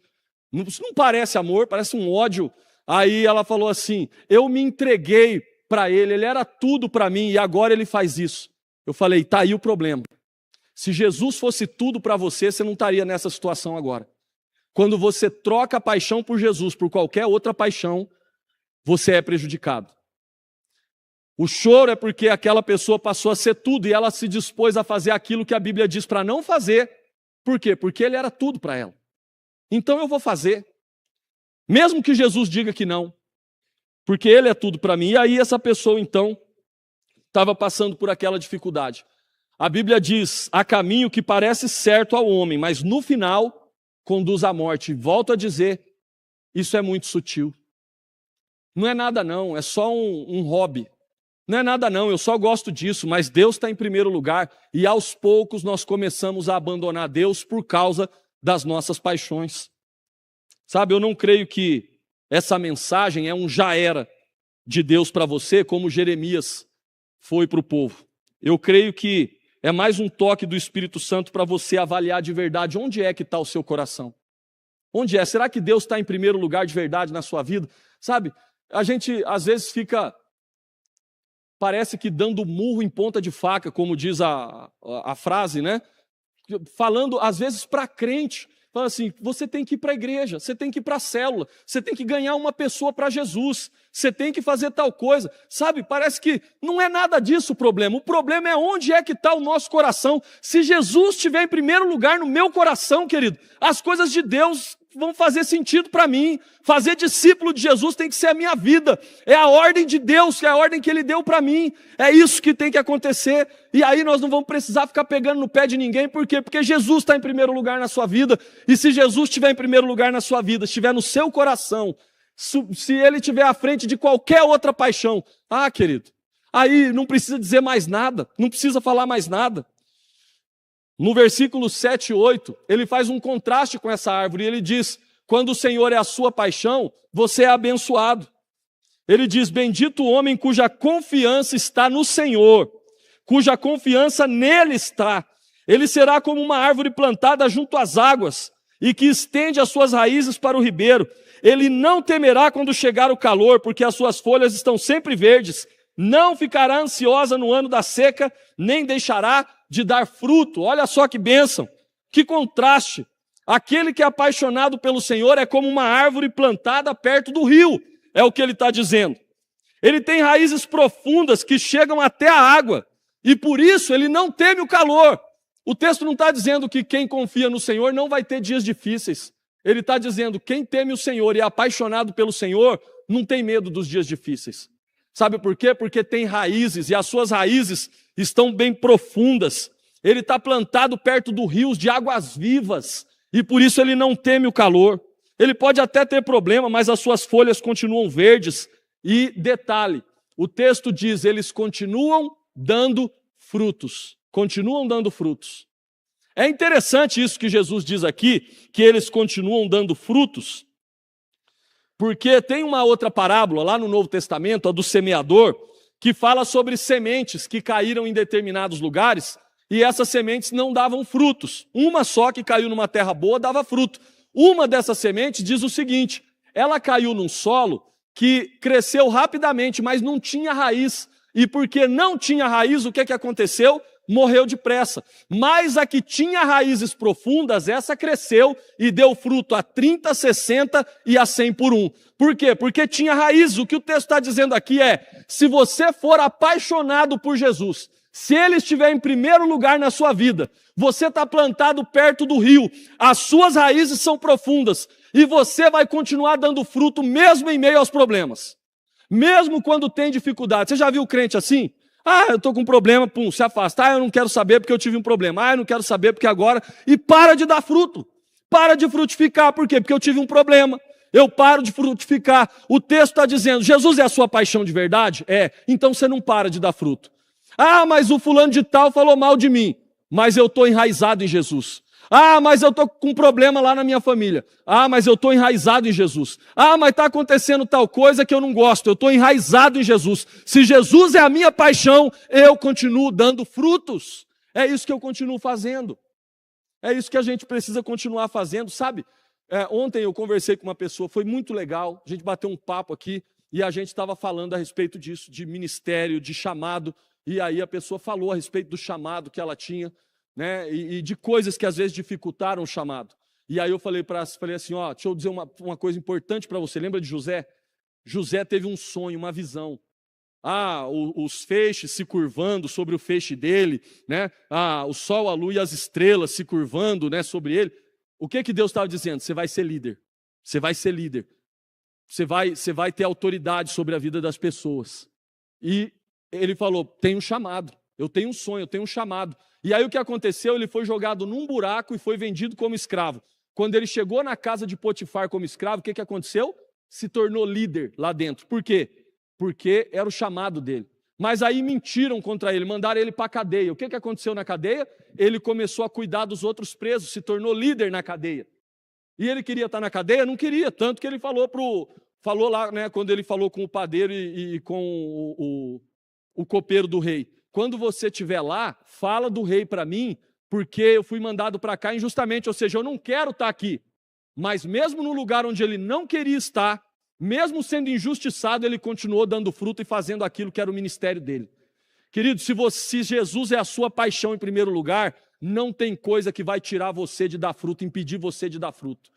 Isso não parece amor, parece um ódio. Aí ela falou assim, eu me entreguei para ele era tudo para mim, e agora ele faz isso. Eu falei, tá aí o problema. Se Jesus fosse tudo para você, você não estaria nessa situação agora. Quando você troca a paixão por Jesus por qualquer outra paixão, você é prejudicado. O choro é porque aquela pessoa passou a ser tudo e ela se dispôs a fazer aquilo que a Bíblia diz para não fazer. Por quê? Porque ele era tudo para ela. Então eu vou fazer. Mesmo que Jesus diga que não. Porque ele é tudo para mim. E aí essa pessoa então estava passando por aquela dificuldade. A Bíblia diz, há caminho que parece certo ao homem, mas no final conduz à morte. E volto a dizer, isso é muito sutil. Não é nada não, é só um hobby. Não é nada não, eu só gosto disso, mas Deus está em primeiro lugar. E aos poucos nós começamos a abandonar Deus por causa das nossas paixões. Sabe, eu não creio que essa mensagem é um já era de Deus para você, como Jeremias foi para o povo. Eu creio que é mais um toque do Espírito Santo para você avaliar de verdade onde é que está o seu coração. Onde é? Será que Deus está em primeiro lugar de verdade na sua vida? Sabe, a gente às vezes fica, parece que dando murro em ponta de faca, como diz a frase, né? Falando às vezes para crente. Fala assim, você tem que ir para a igreja, você tem que ir para a célula, você tem que ganhar uma pessoa para Jesus, você tem que fazer tal coisa. Sabe, parece que não é nada disso o problema é onde é que está o nosso coração. Se Jesus estiver em primeiro lugar no meu coração, querido, as coisas de Deus vão fazer sentido para mim. Fazer discípulo de Jesus tem que ser a minha vida. É a ordem de Deus, é a ordem que Ele deu para mim. É isso que tem que acontecer. E aí nós não vamos precisar ficar pegando no pé de ninguém. Por quê? Porque Jesus está em primeiro lugar na sua vida. E se Jesus estiver em primeiro lugar na sua vida, estiver no seu coração, se Ele estiver à frente de qualquer outra paixão, querido, aí não precisa dizer mais nada, não precisa falar mais nada. No versículo 7 e 8, ele faz um contraste com essa árvore, e ele diz, quando o Senhor é a sua paixão, você é abençoado. Ele diz, bendito o homem cuja confiança está no Senhor, cuja confiança nele está. Ele será como uma árvore plantada junto às águas, e que estende as suas raízes para o ribeiro. Ele não temerá quando chegar o calor, porque as suas folhas estão sempre verdes. Não ficará ansiosa no ano da seca, nem deixará de dar fruto. Olha só que bênção, que contraste. Aquele que é apaixonado pelo Senhor é como uma árvore plantada perto do rio, é o que ele está dizendo. Ele tem raízes profundas que chegam até a água, e por isso ele não teme o calor. O texto não está dizendo que quem confia no Senhor não vai ter dias difíceis. Ele está dizendo que quem teme o Senhor e é apaixonado pelo Senhor não tem medo dos dias difíceis. Sabe por quê? Porque tem raízes, e as suas raízes estão bem profundas. Ele está plantado perto dos rios de águas vivas, e por isso ele não teme o calor. Ele pode até ter problema, mas as suas folhas continuam verdes. E detalhe, o texto diz, eles continuam dando frutos. Continuam dando frutos. É interessante isso que Jesus diz aqui, que eles continuam dando frutos, porque tem uma outra parábola lá no Novo Testamento, a do semeador, que fala sobre sementes que caíram em determinados lugares e essas sementes não davam frutos. Uma só que caiu numa terra boa dava fruto. Uma dessas sementes diz o seguinte: ela caiu num solo que cresceu rapidamente, mas não tinha raiz. E porque não tinha raiz, o que aconteceu? Morreu depressa. Mas a que tinha raízes profundas, essa cresceu e deu fruto a 30, 60 e a 100 por um. Por quê? Porque tinha raiz. O que o texto está dizendo aqui é: se você for apaixonado por Jesus, se Ele estiver em primeiro lugar na sua vida, você está plantado perto do rio, as suas raízes são profundas e você vai continuar dando fruto mesmo em meio aos problemas. Mesmo quando tem dificuldade. Você já viu crente assim? Ah, eu estou com um problema, pum, se afasta. Ah, eu não quero saber porque eu tive um problema. Ah, eu não quero saber porque agora... E para de dar fruto. Para de frutificar. Por quê? Porque eu tive um problema. Eu paro de frutificar. O texto está dizendo: Jesus é a sua paixão de verdade? É. Então você não para de dar fruto. Ah, mas o fulano de tal falou mal de mim. Mas eu estou enraizado em Jesus. Ah, mas eu estou com um problema lá na minha família. Ah, mas eu estou enraizado em Jesus. Ah, mas está acontecendo tal coisa que eu não gosto. Eu estou enraizado em Jesus. Se Jesus é a minha paixão, eu continuo dando frutos. É isso que eu continuo fazendo. É isso que a gente precisa continuar fazendo, sabe? Ontem eu conversei com uma pessoa, foi muito legal. A gente bateu um papo aqui e a gente estava falando a respeito disso, de ministério, de chamado. E aí a pessoa falou a respeito do chamado que ela tinha, né, e de coisas que às vezes dificultaram o chamado. E aí eu falei assim, ó, deixa eu dizer uma coisa importante para você. Lembra de José? José teve um sonho, uma visão. Os feixes se curvando sobre o feixe dele, né? O sol, a lua e as estrelas se curvando, né, sobre ele. O que Deus estava dizendo? Você vai ser líder. Você vai ser líder. Você vai ter autoridade sobre a vida das pessoas. E ele falou: tem um chamado. Eu tenho um sonho, eu tenho um chamado. E aí o que aconteceu? Ele foi jogado num buraco e foi vendido como escravo. Quando ele chegou na casa de Potifar como escravo, o que aconteceu? Se tornou líder lá dentro. Por quê? Porque era o chamado dele. Mas aí mentiram contra ele, mandaram ele para a cadeia. O que aconteceu na cadeia? Ele começou a cuidar dos outros presos, se tornou líder na cadeia. E ele queria estar na cadeia? Não queria, tanto que ele falou lá, né, quando ele falou com o padeiro e com o copeiro do rei: quando você estiver lá, fala do rei para mim, porque eu fui mandado para cá injustamente, ou seja, eu não quero estar aqui. Mas mesmo no lugar onde ele não queria estar, mesmo sendo injustiçado, ele continuou dando fruto e fazendo aquilo que era o ministério dele. Querido, se Jesus é a sua paixão em primeiro lugar, não tem coisa que vai tirar você de dar fruto, impedir você de dar fruto.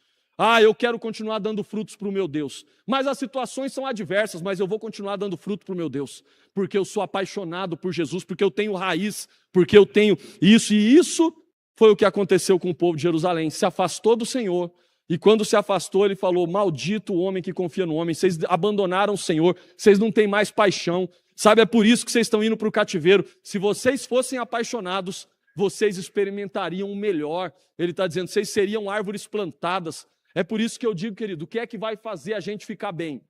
Eu quero continuar dando frutos para o meu Deus. Mas as situações são adversas, mas eu vou continuar dando fruto para o meu Deus. Porque eu sou apaixonado por Jesus, porque eu tenho raiz, porque eu tenho isso. E isso foi o que aconteceu com o povo de Jerusalém. Se afastou do Senhor. E quando se afastou, ele falou: maldito o homem que confia no homem. Vocês abandonaram o Senhor, vocês não têm mais paixão. Sabe, é por isso que vocês estão indo para o cativeiro. Se vocês fossem apaixonados, vocês experimentariam o melhor. Ele está dizendo: vocês seriam árvores plantadas. É por isso que eu digo, querido, o que é que vai fazer a gente ficar bem?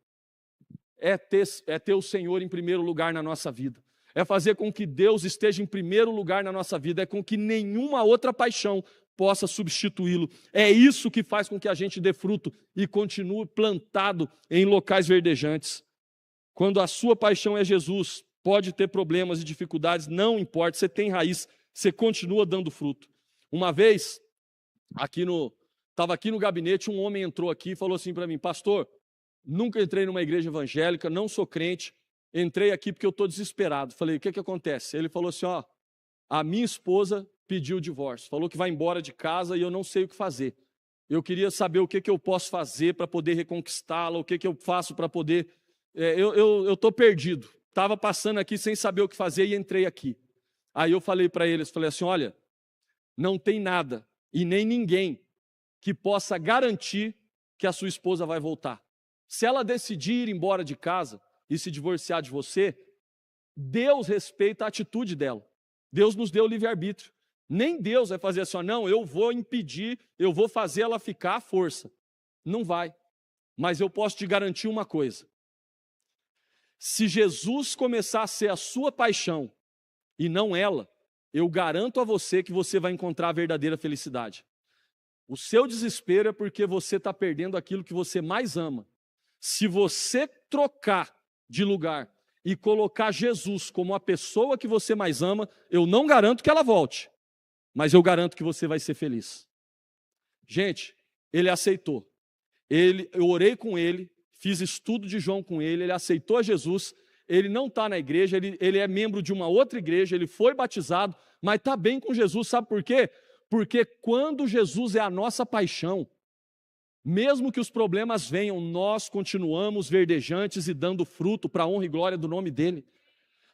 É ter o Senhor em primeiro lugar na nossa vida. É fazer com que Deus esteja em primeiro lugar na nossa vida. É com que nenhuma outra paixão possa substituí-lo. É isso que faz com que a gente dê fruto e continue plantado em locais verdejantes. Quando a sua paixão é Jesus, pode ter problemas e dificuldades, não importa, você tem raiz, você continua dando fruto. Uma vez, estava aqui no gabinete, um homem entrou aqui e falou assim para mim: pastor, nunca entrei numa igreja evangélica, não sou crente, entrei aqui porque eu estou desesperado. Falei: o que acontece? Ele falou assim: a minha esposa pediu o divórcio, falou que vai embora de casa e eu não sei o que fazer. Eu queria saber o que eu posso fazer para poder reconquistá-la, o que eu faço para poder... Eu estou perdido, estava passando aqui sem saber o que fazer e entrei aqui. Aí eu falei para eles, falei assim: olha, não tem nada e nem ninguém que possa garantir que a sua esposa vai voltar. Se ela decidir ir embora de casa e se divorciar de você, Deus respeita a atitude dela. Deus nos deu livre-arbítrio. Nem Deus vai fazer assim: não, eu vou impedir, eu vou fazer ela ficar à força. Não vai. Mas eu posso te garantir uma coisa: se Jesus começar a ser a sua paixão e não ela, eu garanto a você que você vai encontrar a verdadeira felicidade. O seu desespero é porque você está perdendo aquilo que você mais ama. Se você trocar de lugar e colocar Jesus como a pessoa que você mais ama, eu não garanto que ela volte, mas eu garanto que você vai ser feliz. Gente, ele aceitou. Eu orei com ele, fiz estudo de João com ele aceitou a Jesus, ele não está na igreja, ele é membro de uma outra igreja, ele foi batizado, mas está bem com Jesus, sabe por quê? Porque quando Jesus é a nossa paixão, mesmo que os problemas venham, nós continuamos verdejantes e dando fruto para a honra e glória do nome dele.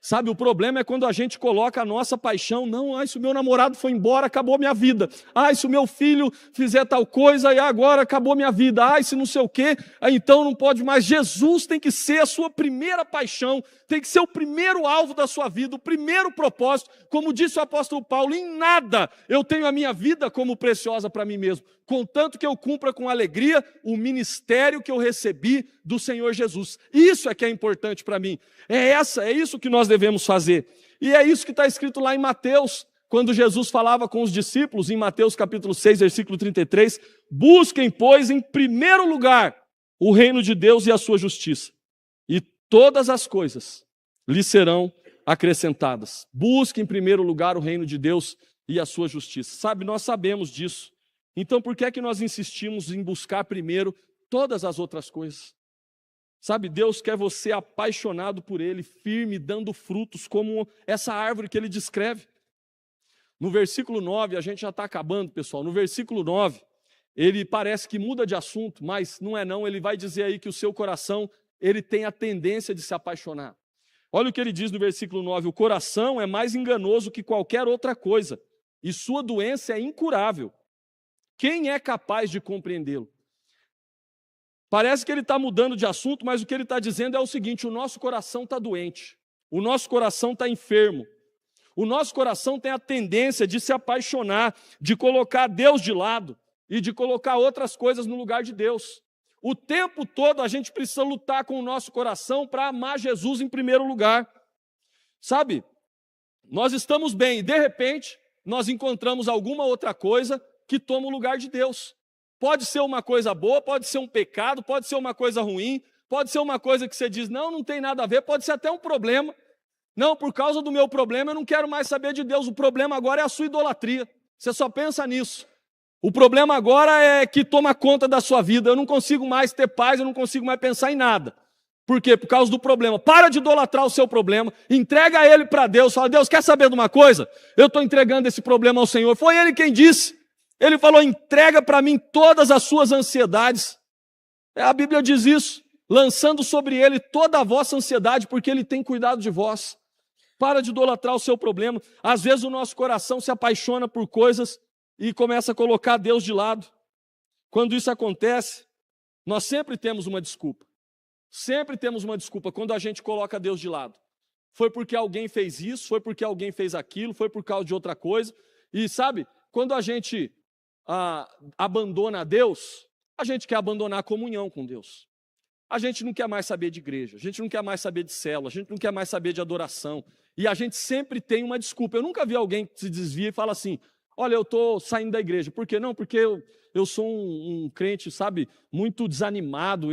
Sabe, o problema é quando a gente coloca a nossa paixão, não, se o meu namorado foi embora, acabou minha vida. Se o meu filho fizer tal coisa, e agora acabou minha vida. Se não sei o quê, então não pode mais. Jesus tem que ser a sua primeira paixão, tem que ser o primeiro alvo da sua vida, o primeiro propósito. Como disse o apóstolo Paulo, em nada eu tenho a minha vida como preciosa para mim mesmo, contanto que eu cumpra com alegria o ministério que eu recebi do Senhor Jesus. Isso é que é importante para mim. É isso que nós devemos fazer. E é isso que está escrito lá em Mateus, quando Jesus falava com os discípulos, em Mateus capítulo 6, versículo 33, busquem, pois, em primeiro lugar o reino de Deus e a sua justiça, e todas as coisas lhes serão acrescentadas. Busquem em primeiro lugar o reino de Deus e a sua justiça. Sabe, nós sabemos disso. Então, por que é que nós insistimos em buscar primeiro todas as outras coisas? Sabe, Deus quer você apaixonado por Ele, firme, dando frutos, como essa árvore que Ele descreve. No versículo 9, a gente já está acabando, pessoal. No versículo 9, ele parece que muda de assunto, mas não é não. Ele vai dizer aí que o seu coração, ele tem a tendência de se apaixonar. Olha o que ele diz no versículo 9. O coração é mais enganoso que qualquer outra coisa, e sua doença é incurável. Quem é capaz de compreendê-lo? Parece que ele está mudando de assunto, mas o que ele está dizendo é o seguinte: o nosso coração está doente, o nosso coração está enfermo, o nosso coração tem a tendência de se apaixonar, de colocar Deus de lado e de colocar outras coisas no lugar de Deus. O tempo todo a gente precisa lutar com o nosso coração para amar Jesus em primeiro lugar. Sabe, nós estamos bem e de repente nós encontramos alguma outra coisa que toma o lugar de Deus. Pode ser uma coisa boa, pode ser um pecado, pode ser uma coisa ruim, pode ser uma coisa que você diz, não tem nada a ver, pode ser até um problema. Não, por causa do meu problema eu não quero mais saber de Deus, o problema agora é a sua idolatria. Você só pensa nisso. O problema agora é que toma conta da sua vida, eu não consigo mais ter paz, eu não consigo mais pensar em nada. Por quê? Por causa do problema. Para de idolatrar o seu problema, entrega ele para Deus, fala, Deus, quer saber de uma coisa? Eu estou entregando esse problema ao Senhor. Foi Ele quem disse. Ele falou, entrega para mim todas as suas ansiedades. A Bíblia diz isso, lançando sobre Ele toda a vossa ansiedade, porque Ele tem cuidado de vós. Para de idolatrar o seu problema. Às vezes o nosso coração se apaixona por coisas e começa a colocar Deus de lado. Quando isso acontece, nós sempre temos uma desculpa. Sempre temos uma desculpa quando a gente coloca Deus de lado. Foi porque alguém fez isso, foi porque alguém fez aquilo, foi por causa de outra coisa. E sabe, quando a gente abandona Deus, a gente quer abandonar a comunhão com Deus. A gente não quer mais saber de igreja, a gente não quer mais saber de célula, a gente não quer mais saber de adoração. E a gente sempre tem uma desculpa. Eu nunca vi alguém que se desvia e fala assim, olha, eu estou saindo da igreja. Por quê? Não, porque eu sou um crente, sabe, muito desanimado,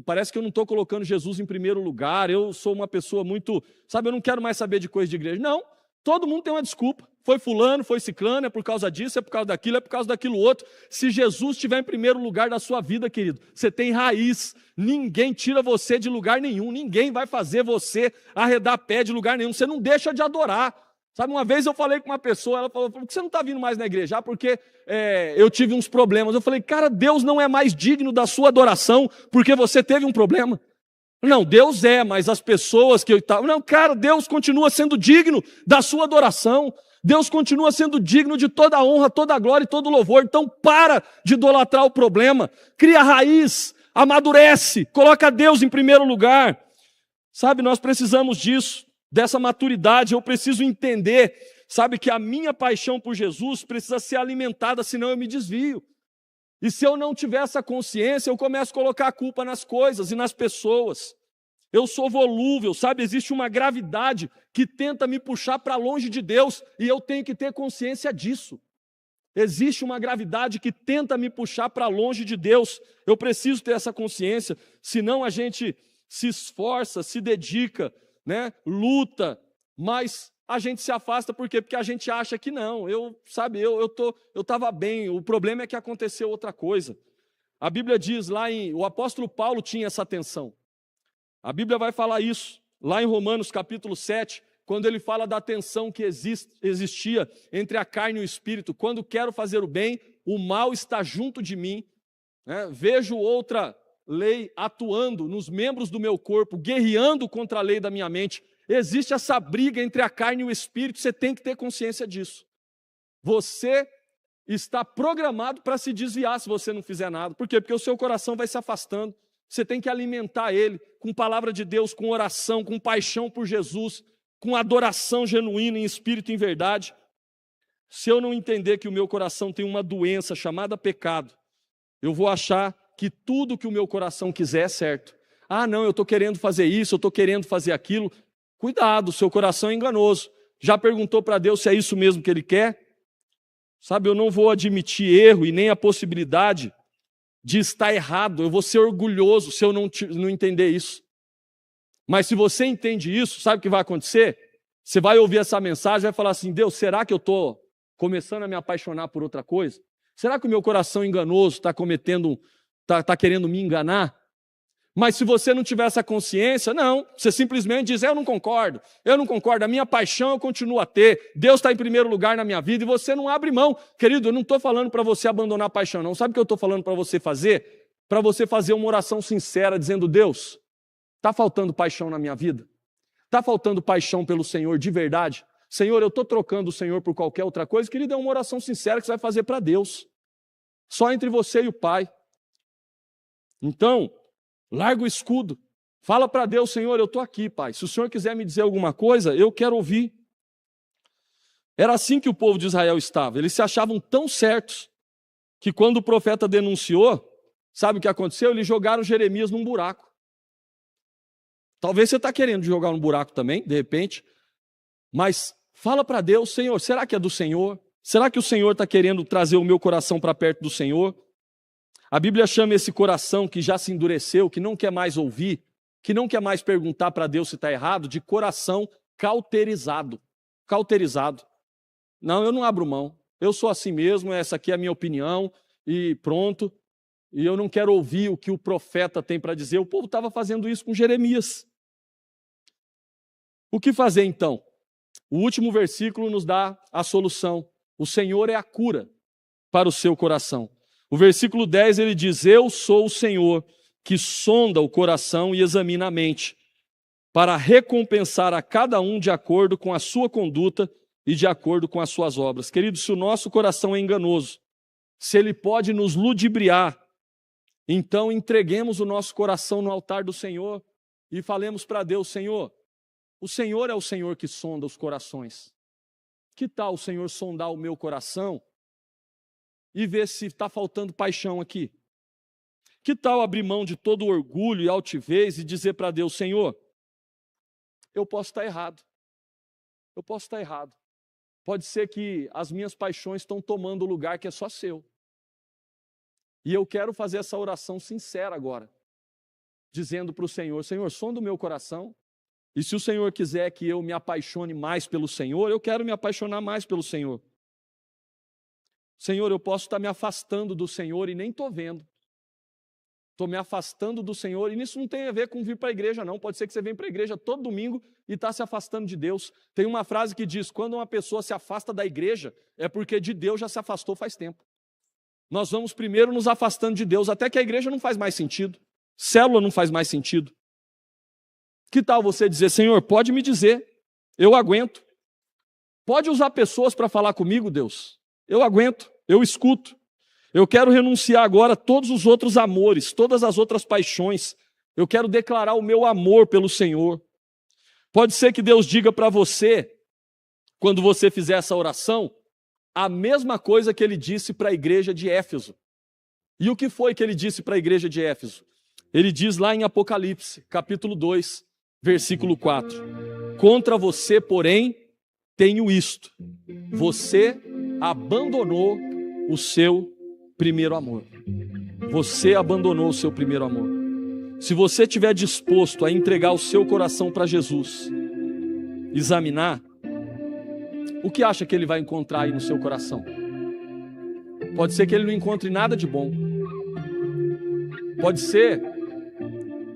parece que eu não estou colocando Jesus em primeiro lugar, eu sou uma pessoa muito, sabe, eu não quero mais saber de coisa de igreja. Não, todo mundo tem uma desculpa. Foi fulano, foi ciclano, é por causa disso, é por causa daquilo outro. Se Jesus estiver em primeiro lugar da sua vida, querido, você tem raiz. Ninguém tira você de lugar nenhum, ninguém vai fazer você arredar pé de lugar nenhum. Você não deixa de adorar. Sabe, uma vez eu falei com uma pessoa, ela falou, por que você não está vindo mais na igreja? Porque eu tive uns problemas. Eu falei, cara, Deus não é mais digno da sua adoração porque você teve um problema. Não, Deus é, mas as pessoas que eu estava... Não, cara, Deus continua sendo digno da sua adoração. Deus continua sendo digno de toda a honra, toda a glória e todo o louvor. Então para de idolatrar o problema. Cria raiz, amadurece, coloca Deus em primeiro lugar. Sabe, nós precisamos disso, dessa maturidade. Eu preciso entender, sabe, que a minha paixão por Jesus precisa ser alimentada, senão eu me desvio. E se eu não tiver essa consciência, eu começo a colocar a culpa nas coisas e nas pessoas. Eu sou volúvel, sabe? Existe uma gravidade que tenta me puxar para longe de Deus e eu tenho que ter consciência disso. Existe uma gravidade que tenta me puxar para longe de Deus. Eu preciso ter essa consciência, senão a gente, se esforça, se dedica, né? Luta, mas a gente se afasta por quê? Porque a gente acha que não. Eu estava bem, o problema é que aconteceu outra coisa. A Bíblia diz o apóstolo Paulo tinha essa tensão. A Bíblia vai falar isso lá em Romanos capítulo 7, quando ele fala da tensão que existia entre a carne e o espírito. Quando quero fazer o bem, o mal está junto de mim. Né? Vejo outra lei atuando nos membros do meu corpo, guerreando contra a lei da minha mente. Existe essa briga entre a carne e o espírito, você tem que ter consciência disso. Você está programado para se desviar se você não fizer nada. Por quê? Porque o seu coração vai se afastando. Você tem que alimentar ele com palavra de Deus, com oração, com paixão por Jesus, com adoração genuína em espírito e em verdade. Se eu não entender que o meu coração tem uma doença chamada pecado, eu vou achar que tudo que o meu coração quiser é certo. Ah, não, eu estou querendo fazer isso, eu estou querendo fazer aquilo. Cuidado, seu coração é enganoso. Já perguntou para Deus se é isso mesmo que Ele quer? Sabe, eu não vou admitir erro e nem a possibilidade de estar errado. Eu vou ser orgulhoso se eu não entender isso. Mas se você entende isso, sabe o que vai acontecer? Você vai ouvir essa mensagem e vai falar assim, Deus, será que eu estou começando a me apaixonar por outra coisa? Será que o meu coração enganoso está querendo me enganar? Mas se você não tiver essa consciência, não, você simplesmente diz, eu não concordo, a minha paixão eu continuo a ter, Deus está em primeiro lugar na minha vida e você não abre mão. Querido, eu não estou falando para você abandonar a paixão, não. Sabe o que eu estou falando para você fazer? Para você fazer uma oração sincera, dizendo, Deus, está faltando paixão na minha vida? Está faltando paixão pelo Senhor de verdade? Senhor, eu estou trocando o Senhor por qualquer outra coisa? Querido, é uma oração sincera que você vai fazer para Deus, só entre você e o Pai. Então, larga o escudo, fala para Deus, Senhor, eu estou aqui, Pai. Se o Senhor quiser me dizer alguma coisa, eu quero ouvir. Era assim que o povo de Israel estava. Eles se achavam tão certos que quando o profeta denunciou, sabe o que aconteceu? Eles jogaram Jeremias num buraco. Talvez você está querendo jogar num buraco também, de repente, mas fala para Deus, Senhor, será que é do Senhor? Será que o Senhor está querendo trazer o meu coração para perto do Senhor? A Bíblia chama esse coração que já se endureceu, que não quer mais ouvir, que não quer mais perguntar para Deus se está errado, de coração cauterizado. Cauterizado. Não, eu não abro mão. Eu sou assim mesmo, essa aqui é a minha opinião, e pronto. E eu não quero ouvir o que o profeta tem para dizer. O povo estava fazendo isso com Jeremias. O que fazer então? O último versículo nos dá a solução. O Senhor é a cura para o seu coração. O versículo 10 ele diz, eu sou o Senhor que sonda o coração e examina a mente, para recompensar a cada um de acordo com a sua conduta e de acordo com as suas obras. Querido, se o nosso coração é enganoso, se ele pode nos ludibriar, então entreguemos o nosso coração no altar do Senhor e falemos para Deus, Senhor, o Senhor é o Senhor que sonda os corações. Que tal o Senhor sondar o meu coração e ver se está faltando paixão aqui? Que tal abrir mão de todo o orgulho e altivez e dizer para Deus, Senhor, eu posso estar errado. Eu posso estar errado. Pode ser que as minhas paixões estão tomando o lugar que é só seu. E eu quero fazer essa oração sincera agora, dizendo para o Senhor, Senhor, sonda o meu coração. E se o Senhor quiser que eu me apaixone mais pelo Senhor, eu quero me apaixonar mais pelo Senhor. Senhor, eu posso estar me afastando do Senhor e nem estou vendo. Estou me afastando do Senhor, e isso não tem a ver com vir para a igreja, não. Pode ser que você venha para a igreja todo domingo e está se afastando de Deus. Tem uma frase que diz, quando uma pessoa se afasta da igreja, é porque de Deus já se afastou faz tempo. Nós vamos primeiro nos afastando de Deus, até que a igreja não faz mais sentido. Célula não faz mais sentido. Que tal você dizer, Senhor, pode me dizer, eu aguento. Pode usar pessoas para falar comigo, Deus. Eu aguento, eu escuto. Eu quero renunciar agora a todos os outros amores, todas as outras paixões. Eu quero declarar o meu amor pelo Senhor. Pode ser que Deus diga para você, quando você fizer essa oração, a mesma coisa que Ele disse para a igreja de Éfeso. E o que foi que Ele disse para a igreja de Éfeso? Ele diz lá em Apocalipse, capítulo 2, versículo 4. Contra você, porém, tenho isto. Você abandonou o seu primeiro amor. Você abandonou o seu primeiro amor. Se você estiver disposto a entregar o seu coração para Jesus, examinar, o que acha que ele vai encontrar aí no seu coração? Pode ser que ele não encontre nada de bom. Pode ser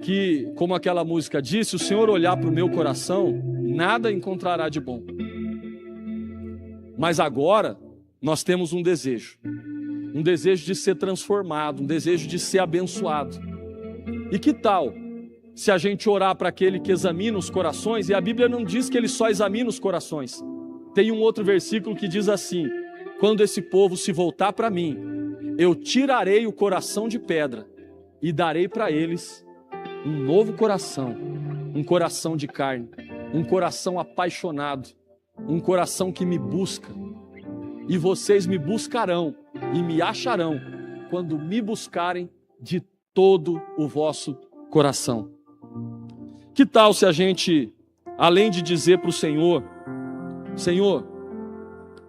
que, como aquela música disse, o Senhor olhar para o meu coração, nada encontrará de bom. Mas agora, nós temos um desejo de ser transformado, um desejo de ser abençoado. E que tal se a gente orar para aquele que examina os corações? E a Bíblia não diz que ele só examina os corações. Tem um outro versículo que diz assim: quando esse povo se voltar para mim, eu tirarei o coração de pedra e darei para eles um novo coração, um coração de carne, um coração apaixonado, um coração que me busca. E vocês me buscarão e me acharão quando me buscarem de todo o vosso coração. Que tal se a gente, além de dizer para o Senhor, Senhor,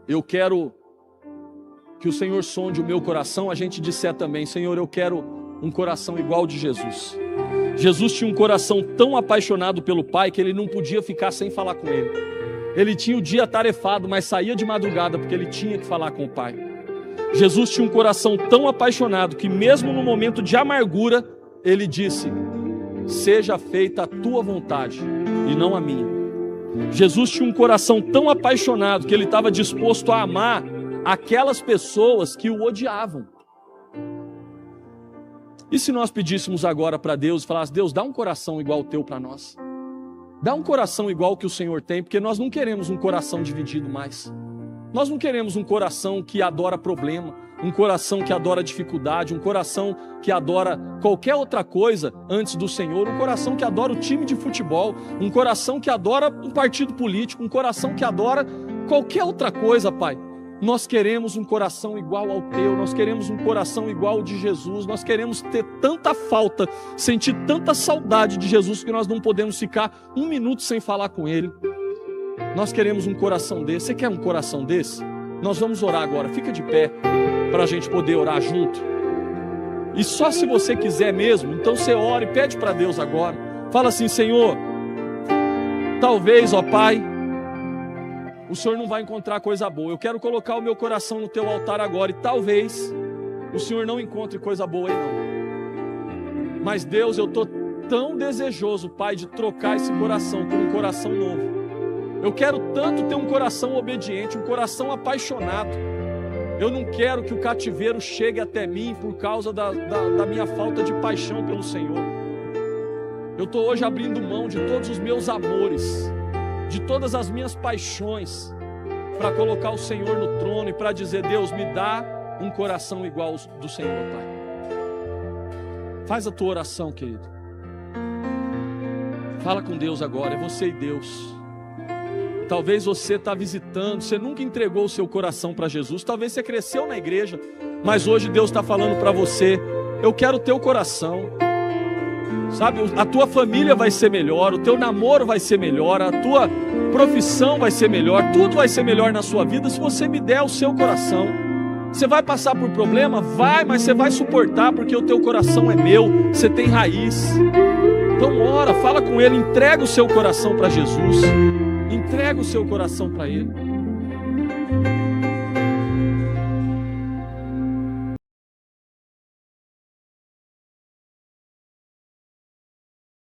eu quero que o Senhor sonde o meu coração, a gente disser também, Senhor, eu quero um coração igual ao de Jesus. Jesus tinha um coração tão apaixonado pelo Pai que ele não podia ficar sem falar com ele. Ele tinha o dia atarefado, mas saía de madrugada porque ele tinha que falar com o Pai. Jesus tinha um coração tão apaixonado que mesmo no momento de amargura, ele disse: seja feita a tua vontade e não a minha. Jesus tinha um coração tão apaixonado que ele estava disposto a amar aquelas pessoas que o odiavam. E se nós pedíssemos agora para Deus e falássemos: Deus, dá um coração igual ao teu para nós. Dá um coração igual que o Senhor tem, porque nós não queremos um coração dividido mais. Nós não queremos um coração que adora problema, um coração que adora dificuldade, um coração que adora qualquer outra coisa antes do Senhor, um coração que adora o time de futebol, um coração que adora um partido político, um coração que adora qualquer outra coisa, Pai. Nós queremos um coração igual ao teu, nós queremos um coração igual ao de Jesus, nós queremos ter tanta falta, sentir tanta saudade de Jesus que nós não podemos ficar um minuto sem falar com Ele. Nós queremos um coração desse. Você quer um coração desse? Nós vamos orar agora, fica de pé para a gente poder orar junto. E só se você quiser mesmo, então você ora e pede para Deus agora. Fala assim: Senhor, talvez, ó Pai, o Senhor não vai encontrar coisa boa. Eu quero colocar o meu coração no teu altar agora. E talvez o Senhor não encontre coisa boa aí não. Mas Deus, eu estou tão desejoso, Pai, de trocar esse coração por um coração novo. Eu quero tanto ter um coração obediente, um coração apaixonado. Eu não quero que o cativeiro chegue até mim por causa da minha falta de paixão pelo Senhor. Eu estou hoje abrindo mão de todos os meus amores, de todas as minhas paixões, para colocar o Senhor no trono e para dizer: Deus, me dá um coração igual ao do Senhor, Pai. Faz a tua oração, querido. Fala com Deus agora, é você e Deus. Talvez você está visitando, você nunca entregou o seu coração para Jesus, talvez você cresceu na igreja, mas hoje Deus está falando para você: eu quero o teu coração. Sabe, a tua família vai ser melhor, o teu namoro vai ser melhor, a tua profissão vai ser melhor, tudo vai ser melhor na sua vida se você me der o seu coração. Você vai passar por problema? Vai, mas você vai suportar, porque o teu coração é meu, você tem raiz. Então ora, fala com Ele, entrega o seu coração para Jesus, entrega o seu coração para Ele.